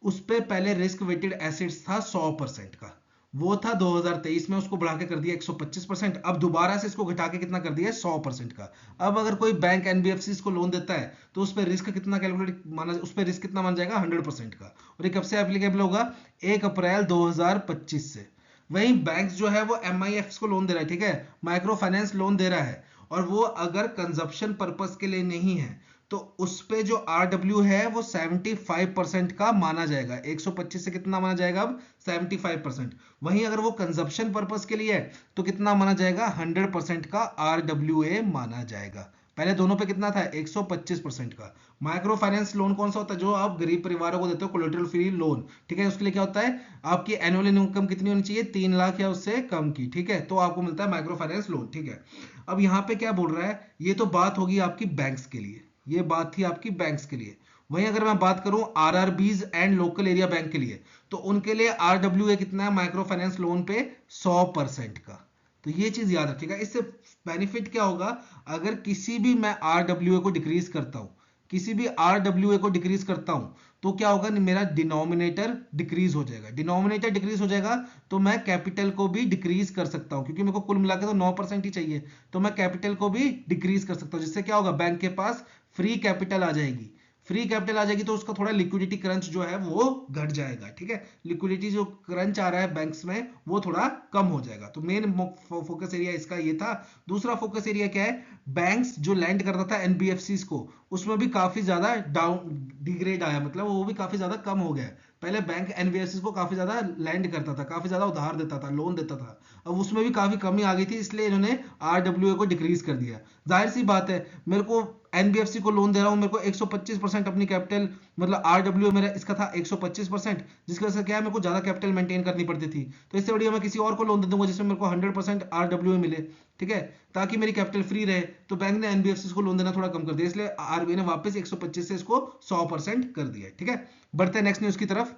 उस पे पहले रिस्क वेटेड एसेट्स था 100% का, वो था 2023 में, उसको बढ़ा के कर दिया 125%। अब दोबारा से इसको घटा के कितना कर दिया, 100% का। अब अगर कोई बैंक एनबीएफसी को लोन देता है तो उस पर रिस्क कितना कैलकुलेट माना, उस पर रिस्क कितना मान जाएगा, 100% का। और ये कब से एप्लीकेबल होगा, 1 अप्रैल 2025 से। वहीं बैंक जो है वो MIFs को लोन दे रहा है, ठीक है, माइक्रो फाइनेंस लोन दे रहा है, और वो अगर कंजप्शन पर्पस के लिए नहीं है तो उस पे जो RW है वो 75% का माना जाएगा। 125 से कितना माना जाएगा, अब 75%। वहीं अगर वो कंजप्शन पर्पस के लिए है तो कितना माना जाएगा, 100% का RWA माना जाएगा। पहले दोनों पे कितना था, 125% का। माइक्रो फाइनेंस लोन कौन सा होता है, जो आप गरीब परिवारों को देते हो, कोलेटरल फ्री लोन, ठीक है। उसके लिए क्या होता है, आपकी एनुअल इनकम कितनी होनी चाहिए, 3 लाख या उससे कम की, ठीक है, तो आपको मिलता है माइक्रो फाइनेंस लोन, ठीक है। अब यहाँ पे क्या बोल रहा है, ये तो बात होगी आपकी बैंक्स के लिए, ये बात थी आपकी बैंक्स के लिए। वहीं अगर मैं बात करूं RRBs and local area bank के लिए, तो उनके लिए आरडब्ल्यूए कितना है माइक्रो फाइनेंस लोन पे, 100% का। तो ये चीज याद रखिएगा। इससे बेनिफिट क्या होगा, अगर किसी भी मैं आरडब्ल्यूए को डिक्रीज करता हूं, किसी भी RWA को डिक्रीज करता हूं तो क्या होगा, मेरा डिनोमिनेटर डिक्रीज हो जाएगा। डिनोमिनेटर डिक्रीज हो जाएगा तो मैं कैपिटल को भी डिक्रीज कर सकता हूं, क्योंकि मेरे को कुल मिला के तो 9% ही चाहिए, तो मैं कैपिटल को भी डिक्रीज कर सकता हूं, जिससे क्या होगा, बैंक के पास फ्री कैपिटल आ जाएगी। फ्री कैपिटल आ जाएगी तो उसका थोड़ा लिक्विडिटी क्रंच जो है वो घट जाएगा। ठीक है, लिक्विडिटी जो क्रंच आ रहा है बैंक्स में वो थोड़ा कम हो जाएगा। तो मेन फोकस एरिया इसका ये था। दूसरा फोकस एरिया क्या है, बैंक्स जो लैंड करता था एनबीएफसीज को, उसमें भी काफी ज्यादा डाउन डिग्रेड आया, मतलब वो भी काफी ज्यादा कम हो गया। पहले बैंक एनबीएफसीज को काफी ज्यादा लैंड करता था, काफी ज्यादा उधार देता था, लोन देता था, अब उसमें भी काफी कमी आ गई थी, इसलिए इन्होंने आरडब्ल्यूए को डिक्रीज कर दिया। जाहिर सी बात है, मेरे को एनबीएफसी को लोन दे रहा हूं, मेरे को 125% अपनी कैपिटल, मतलब आरडब्ल्यू मेरा इसका था 125%, जिसकी वजह से क्या है, मेरे को ज्यादा कैपिटल मेंटेन करनी पड़ती थी। तो इससे बढ़िया मैं किसी और को लोन दे दूंगा जिसमें मेरे को 100% आरडब्ल्यू मिले। ठीक है, ताकि मेरी कैपिटल फ्री रहे। तो बैंक ने एनबीएफसी को लोन देना थोड़ा कम कर दिया, इसलिए आरबीआई ने वापस 125 से इसको 100% कर दिया। ठीक है, बढ़ते हैं नेक्स्ट न्यूज की तरफ।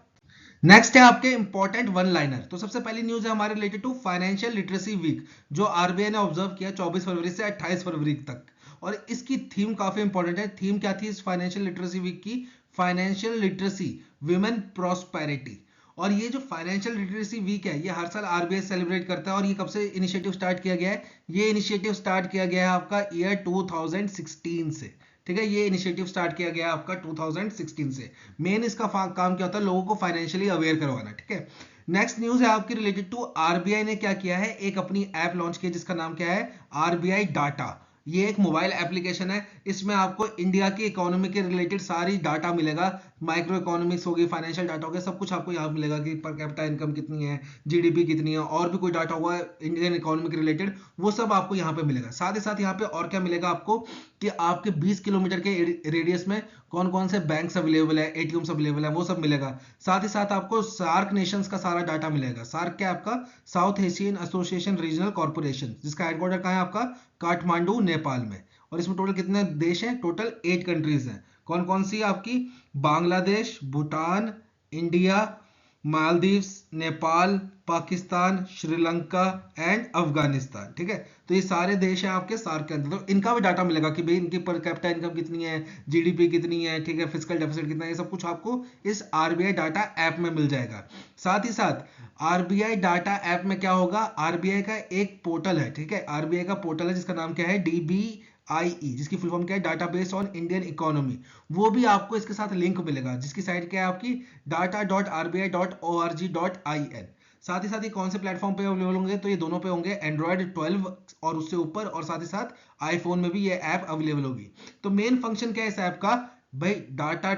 नेक्स्ट है आपके इंपॉर्टेंट वन लाइनर। तो सबसे पहली न्यूज है हमारे related to financial literacy week, जो आरबीआई ने ऑब्जर्व किया 24 फरवरी से 28 फरवरी तक। और इसकी थीम काफी इंपॉर्टेंट है। थीम क्या थी इस फाइनेंशियल लिटरेसी वीक की, फाइनेंशियल लिटरेसी, विमेन प्रोस्पेरिटी। और ये जो फाइनेंशियल लिटरेसी वीक है ये हर साल आरबीआई सेलिब्रेट करता है। और ये कब से इनिशिएटिव स्टार्ट किया गया है, ये इनिशिएटिव स्टार्ट किया गया है आपका ईयर 2016 से। ठीक है, ये इनिशिएटिव स्टार्ट किया गया आपका 2016 से। मेन इसका काम क्या होता है, लोगों को फाइनेंशियली अवेयर करवाना। ठीक है, नेक्स्ट न्यूज है आपकी रिलेटेड टू आरबीआई ने क्या किया है, एक अपनी ऐप लॉन्च की जिसका नाम क्या है, आरबीआई डाटा। ये एक मोबाइल एप्लीकेशन है, इसमें आपको इंडिया की इकोनॉमी के रिलेटेड सारी डाटा मिलेगा, माइक्रो इकोनॉमिक्स होगी, फाइनेंशियल डाटा होगा, सब कुछ आपको यहाँ मिलेगा कि पर कैपिटा इनकम कितनी है, जीडीपी कितनी है, और भी कोई डाटा हुआ इंडियन इकोनॉमी के रिलेटेड, वो सब आपको यहाँ पे मिलेगा। साथ ही साथ यहाँ पे और क्या मिलेगा आपको, कि आपके 20 किलोमीटर के रेडियस में कौन कौन से बैंक्स अवेलेबल है, एटीएम्स अवेलेबल है, वो सब मिलेगा। साथ ही साथ आपको सार्क नेशंस का सारा डाटा मिलेगा। सार्क क्या आपका, south Asian association regional corporation, जिसका हेडक्वार्टर कहाँ है आपका, काठमांडू नेपाल में। और इसमें टोटल कितने देश हैं, टोटल 8 कंट्रीज हैं। कौन कौन सी आपकी, बांग्लादेश, भूटान, इंडिया, मालदीव्स, नेपाल, पाकिस्तान, श्रीलंका एंड अफगानिस्तान। ठीक है, तो ये सारे देश हैं आपके सार्क के अंदर। तो इनका भी डाटा मिलेगा कि भाई इनकी पर कैपिटा इनकम कितनी है, जीडीपी कितनी है, ठीक है, फिस्कल डेफिसिट कितना है, ये सब कुछ आपको इस आरबीआई डाटा ऐप में मिल जाएगा। साथ ही साथ आरबीआई डाटा ऐप में क्या होगा, आरबीआई का एक पोर्टल है। ठीक है, आरबीआई का पोर्टल है जिसका नाम क्या है, DBIE, जिसकी फुल फॉर्म क्या है, डाटाबेस ऑन इंडियन इकोनॉमी। वो भी आपको इसके साथ लिंक मिलेगा, जिसकी साइट क्या है आपकी, data.rbi.org.in। साथ ही साथ ये कौन से प्लेटफॉर्म पे अवेलेबल होंगे, तो ये दोनों पे होंगे, एंड्रॉयड 12 और उससे ऊपर, और साथ ही साथ आईफोन में भी ये ऐप अवेलेबल होगी। तो मेन फंक्शन क्या है इस ऐप का, भाई डाटा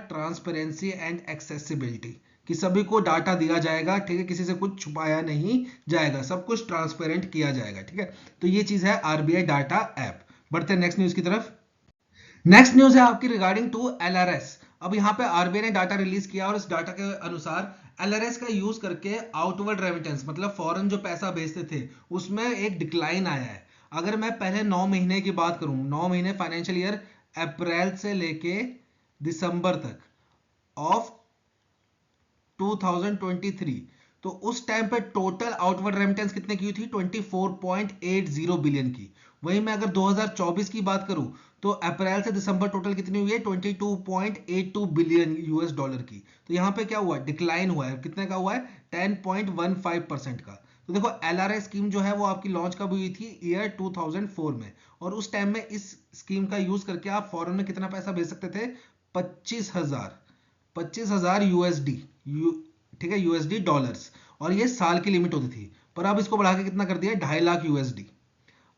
ट्रांसपेरेंसी एंड एक्सेसिबिलिटी, कि सभी को डाटा दिया जाएगा। ठीक है, किसी से कुछ छुपाया नहीं जाएगा, सब कुछ ट्रांसपेरेंट किया जाएगा। ठीक है, तो ये चीज है आरबीआई डाटा ऐप। बढ़ते हैं नेक्स्ट न्यूज की तरफ। नेक्स्ट न्यूज है आपकी रिगार्डिंग टू एलआरएस। अब यहाँ पे आरबीआई ने डाटा रिलीज किया और इस डाटा के अनुसार एलआरएस का यूज करके आउटवर्ड रेमिटेंस, मतलब फॉरेन जो पैसा भेजते थे, उसमें एक डिक्लाइन आया है। अगर मैं पहले 9 महीने की बात करूं, 9 महीने फाइनेंशियल ईयर अप्रैल से लेके दिसंबर तक ऑफ 2023, तो उस टाइम पे टोटल आउटवर्ड रेमिटेंस कितने की हुई थी, 24.80 बिलियन की। वहीं मैं अगर 2024 की बात करूं तो अप्रैल से दिसंबर टोटल कितनी हुई है, 22.82 बिलियन यूएस डॉलर की। तो यहां पे क्या हुआ, डिक्लाइन हुआ है, कितने का हुआ है, 10.15% का। तो देखो एलआरआई स्कीम जो है वो आपकी लॉन्च कब हुई थी, ईयर 2004 में। और उस टाइम में इस स्कीम का यूज करके आप फॉरेन में कितना पैसा भेज सकते थे, 25,000 यूएसडी, ठीक है, यूएसडी डॉलर्स। और ये साल की लिमिट होती थी, पर अब इसको बढ़ा के कितना कर दिया, 2.5 लाख यूएसडी।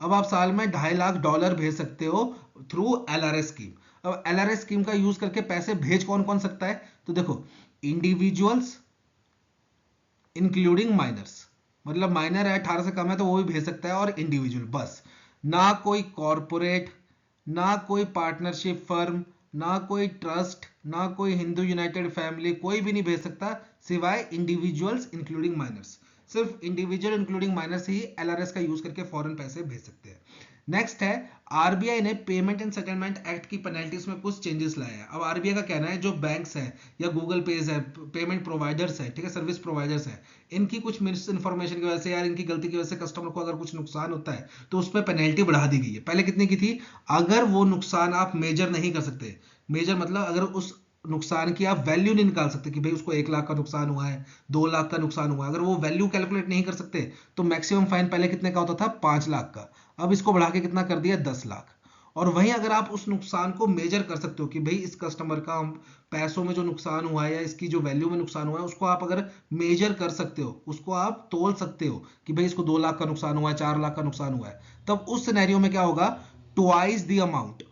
अब आप साल में 2.5 लाख डॉलर भेज सकते हो थ्रू एलआरएस स्कीम। अब एलआरएस स्कीम का यूज करके पैसे भेज कौन कौन सकता है, तो देखो इंडिविजुअल्स इंक्लूडिंग माइनर्स, मतलब माइनर है 18 से कम है तो वो भी भेज सकता है, और इंडिविजुअल बस, ना कोई कॉरपोरेट, ना कोई पार्टनरशिप फर्म, ना कोई ट्रस्ट, ना कोई हिंदू यूनाइटेड फैमिली, कोई भी नहीं भेज सकता सिवाय इंडिविजुअल्स इंक्लूडिंग माइनर्स। सिर्फ इंडिविजुअल इंक्लूडिंग माइनर्स ही एलआरएस का यूज करके फॉरेन पैसे भेज सकते हैं। नेक्स्ट है, आरबीआई ने पेमेंट एंड सेटलमेंट एक्ट की पेनल्टीज में कुछ चेंजेस लाए हैं। अब आरबीआई का कहना है जो बैंक्स है या गूगल पेज है, पेमेंट प्रोवाइडर्स है, ठीक है, सर्विस प्रोवाइडर्स है, इनकी कुछ मिस इन्फॉर्मेशन की वजह से या इनकी गलती की वजह से कस्टमर को अगर कुछ नुकसान होता है तो उस पर पेनल्टी बढ़ा दी गई है। पहले कितनी की थी? अगर वो नुकसान आप मेजर नहीं कर सकते, मेजर मतलब अगर उस नुकसान की आप वैल्यू नहीं निकाल सकते कि भाई उसको 1 लाख का नुकसान हुआ है, 2 लाख का नुकसान हुआ है, अगर वो वैल्यू कैलकुलेट नहीं कर सकते तो मैक्सिमम फाइन पहले कितने का होता था? 5 लाख का। अब इसको बढ़ा के कितना कर दिया? 10 लाख। और वहीं अगर आप उस नुकसान को मेजर कर सकते हो कि भाई इस कस्टमर का पैसों में जो नुकसान हुआ है या इसकी जो वैल्यू में नुकसान हुआ है उसको आप अगर मेजर कर सकते हो, उसको आप तोल सकते हो कि भाई इसको 2 लाख का नुकसान हुआ है, 4 लाख का नुकसान हुआ है, तब उस सिनेरियो में क्या होगा? Twice the amount,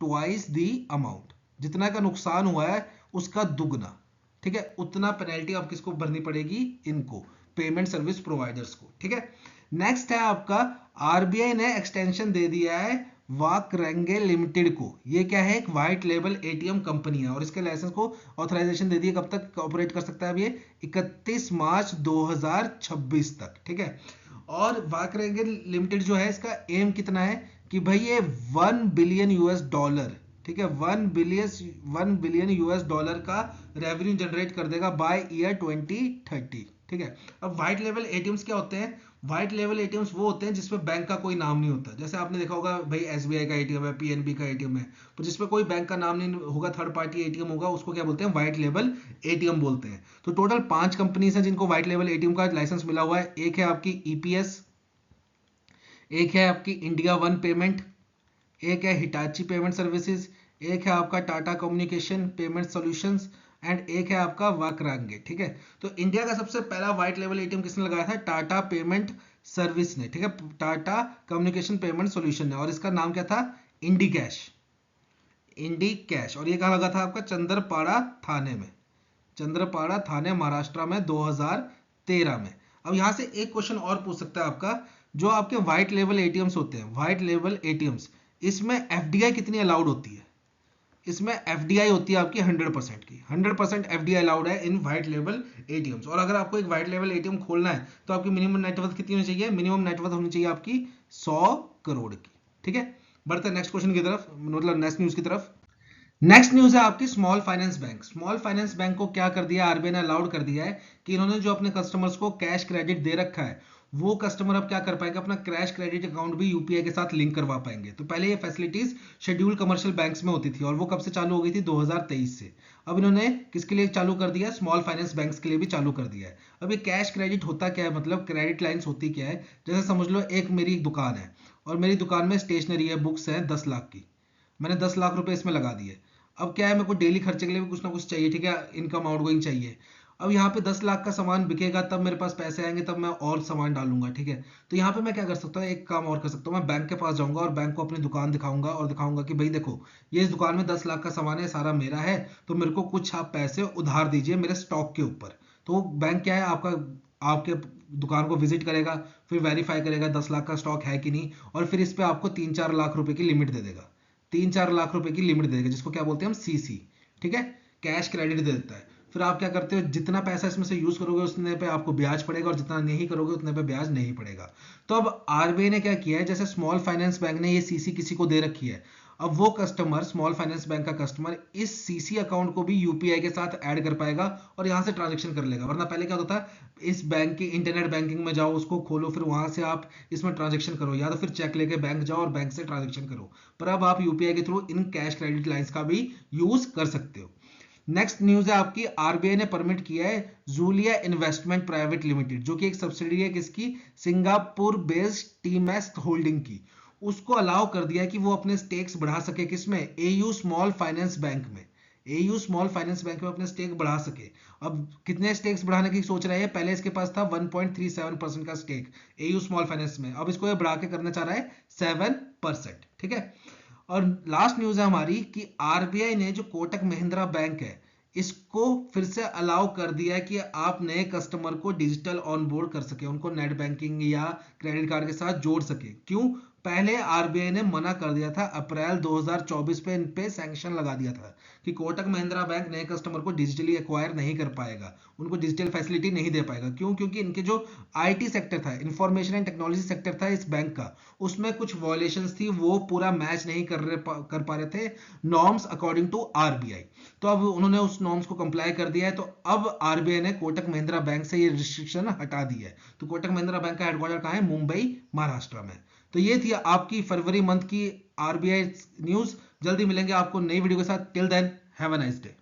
twice the amount, जितना का नुकसान हुआ है उसका दुगना, ठीक है, उतना पेनल्टी आप किसको भरनी पड़ेगी? इनको, पेमेंट सर्विस प्रोवाइडर्स को, ठीक है। नेक्स्ट है आपका, आरबीआई ने एक्सटेंशन दे दिया है वाकरंगे लिमिटेड को। ये क्या है? एक व्हाइट लेबल एटीएम कंपनी है और इसके लाइसेंस को ऑथराइजेशन दे दी है, कब तक ऑपरेट कर सकता है? अब ये 31 मार्च 2026 तक, ठीक है। और वाकरंगे लिमिटेड जो है इसका एम कितना है कि भाई ये 1 बिलियन US डॉलर, ठीक है, 1 बिलियन US डॉलर का रेवेन्यू जनरेट कर देगा बाय ईयर 2030, ठीक है। अब व्हाइट लेवल एटीएम्स क्या होते हैं? व्हाइट लेवल एटीएम्स वो होते हैं जिसमें बैंक का कोई नाम नहीं होता। जैसे आपने देखा होगा भाई एसबीआई का एटीएम है, पीएनबी का एटीएम है, तो जिसमें कोई बैंक का नाम नहीं होगा, थर्ड पार्टी एटीएम होगा, उसको क्या बोलते हैं? व्हाइट लेवल एटीएम बोलते हैं। तो टोटल 5 कंपनीज हैं जिनको व्हाइट लेवल एटीएम का लाइसेंस मिला हुआ है। एक है आपकी ईपीएस, एक है आपकी इंडिया वन पेमेंट, एक है हिटाची पेमेंट सर्विसेज, एक है आपका Tata communication payment solutions and एक है आपका वाकरांगे, ठीक है। तो इंडिया का सबसे पहला व्हाइट लेवल एटीएम किसने लगाया था? टाटा पेमेंट सर्विस ने, ठीक है, टाटा कम्युनिकेशन पेमेंट सॉल्यूशन ने, और इसका नाम क्या था? इंडी कैश, इंडी कैश। और ये कहाँ लगा था आपका? चंद्रपाड़ा थाने में, चंद्रपाड़ा थाने महाराष्ट्र में 2013 में। अब यहां से एक क्वेश्चन और पूछ सकता है आपका, जो आपके व्हाइट लेवल एटीएम्स होते हैं, व्हाइट लेवल एटीएम्स, इसमें एफडीआई कितनी अलाउड होती है? इसमें एफडीआई होती है आपकी 100% की, 100% एफडीआई अलाउड है इन व्हाइट लेवल एटीएम्स। और अगर आपको एक व्हाइट लेवल एटीएम खोलना है तो आपकी मिनिमम नेटवर्थ कितनी होनी चाहिए? मिनिमम नेटवर्थ होनी चाहिए आपकी 100 करोड़ की, ठीक है। बढ़ते हैं नेक्स्ट क्वेश्चन की तरफ, मतलब नेक्स्ट न्यूज की तरफ। नेक्स्ट न्यूज है आपकी small finance bank. Small finance bank को क्या कर दिया? आरबीआई ने अलाउड कर दिया है कि इन्होंने जो अपने कस्टमर्स को कैश क्रेडिट दे रखा है, वो कस्टमर अब क्या कर पाएंगे? अपना कैश क्रेडिट अकाउंट भी यूपीआई के साथ लिंक करवा पाएंगे। तो पहले ये फैसिलिटीज शेड्यूल कमर्शियल बैंक्स में होती थी और वो कब से चालू हो गई थी? 2023 से। अब इन्होंने किसके लिए चालू कर दिया? स्मॉल फाइनेंस बैंक्स के लिए भी चालू कर दिया है। अब ये कैश क्रेडिट होता क्या है? मतलब क्रेडिट लाइन्स होती क्या है? जैसे समझ लो एक मेरी दुकान है और मेरी दुकान में स्टेशनरी है, बुक्स है 10 लाख की, मैंने 10 लाख रुपए इसमें लगा दिए। अब क्या है, मेरे को डेली खर्चे के लिए भी कुछ ना कुछ चाहिए, ठीक है, इनकम आउटगोइंग चाहिए। अब यहाँ पे 10 लाख का सामान बिकेगा तब मेरे पास पैसे आएंगे, तब मैं और सामान डालूंगा, ठीक है। तो यहाँ पे मैं क्या कर सकता हूँ? एक काम और कर सकता हूँ, मैं बैंक के पास जाऊंगा और बैंक को अपनी दुकान दिखाऊंगा और दिखाऊंगा कि भाई देखो ये इस दुकान में 10 लाख का सामान है, सारा मेरा है, तो मेरे को कुछ आप पैसे उधार दीजिए मेरे स्टॉक के ऊपर। तो बैंक क्या है, आपका आपके दुकान को विजिट करेगा, फिर वेरीफाई करेगा 10 लाख का स्टॉक है कि नहीं, और फिर इस पे आपको 3-4 लाख रुपए की लिमिट दे देगा, 3-4 लाख रुपए की लिमिट देगा, जिसको क्या बोलते हैं हम? सीसी, ठीक है, कैश क्रेडिट दे देता है। फिर आप क्या करते हो? जितना पैसा इसमें से यूज करोगे उतने पे आपको ब्याज पड़ेगा और जितना नहीं करोगे उतने पे ब्याज नहीं पड़ेगा। तो अब आरबीआई ने क्या किया है, जैसे स्मॉल फाइनेंस बैंक ने ये सीसी किसी को दे रखी है, अब वो कस्टमर, स्मॉल फाइनेंस बैंक का कस्टमर, इस सीसी अकाउंट को भी यूपीआई के साथ ऐड कर पाएगा और यहां से ट्रांजेक्शन कर लेगा। वरना पहले क्या होता था, इस बैंक की इंटरनेट बैंकिंग में जाओ, उसको खोलो, फिर वहां से आप इसमें ट्रांजेक्शन करो, या तो फिर चेक लेके बैंक जाओ और बैंक से ट्रांजेक्शन करो। पर अब आप यूपीआई के through in cash credit lines का भी यूज कर सकते हो। नेक्स्ट न्यूज है आपकी, आरबीआई ने परमिट किया है जूलिया इन्वेस्टमेंट प्राइवेट लिमिटेड, जो कि एक सब्सिडी है किसकी? सिंगापुर बेस्ड टीमैक्स होल्डिंग की। उसको अलाउ कर दिया है कि वो अपने स्टेक्स बढ़ा सके, किसमें? एयू स्मॉल फाइनेंस बैंक में, एयू स्मॉल फाइनेंस बैंक में अपने स्टेक बढ़ा सके। अब कितने स्टेक्स बढ़ाने की सोच रहे हैं? पहले इसके पास था 1.37% का स्टेक एयू स्मॉल फाइनेंस में, अब इसको ये बढ़ा के करना चाह रहा है 7%, ठीक है। और लास्ट न्यूज है हमारी कि आरबीआई ने जो कोटक महिंद्रा बैंक है इसको फिर से अलाउ कर दिया है कि आप नए कस्टमर को डिजिटल ऑन बोर्ड कर सके, उनको नेट बैंकिंग या क्रेडिट कार्ड के साथ जोड़ सके। क्यों? पहले आरबीआई ने मना कर दिया था, अप्रैल 2024 पे इन पे सैंक्शन लगा दिया था कि कोटक महिंद्रा बैंक नए कस्टमर को डिजिटली एक्वायर नहीं कर पाएगा, उनको डिजिटल फैसिलिटी नहीं दे पाएगा। क्यों? क्योंकि इनके जो आईटी सेक्टर था, इंफॉर्मेशन एंड टेक्नोलॉजी सेक्टर था इस बैंक का, उसमें कुछ वॉयलेशंस थी, वो पूरा मैच नहीं कर पा रहे थे नॉर्म्स अकॉर्डिंग टू आरबीआई। तो अब उन्होंने उस नॉर्म्स को कंप्लाई कर दिया है, तो अब आरबीआई ने कोटक महिंद्रा बैंक से ये रिस्ट्रिक्शन हटा दी है। तो कोटक महिंद्रा बैंक का हेडक्वार्टर कहाँ है? मुंबई, महाराष्ट्र में। तो ये थी आपकी फरवरी मंथ की आरबीआई न्यूज। जल्दी मिलेंगे आपको नई वीडियो के साथ। Till then have a nice day.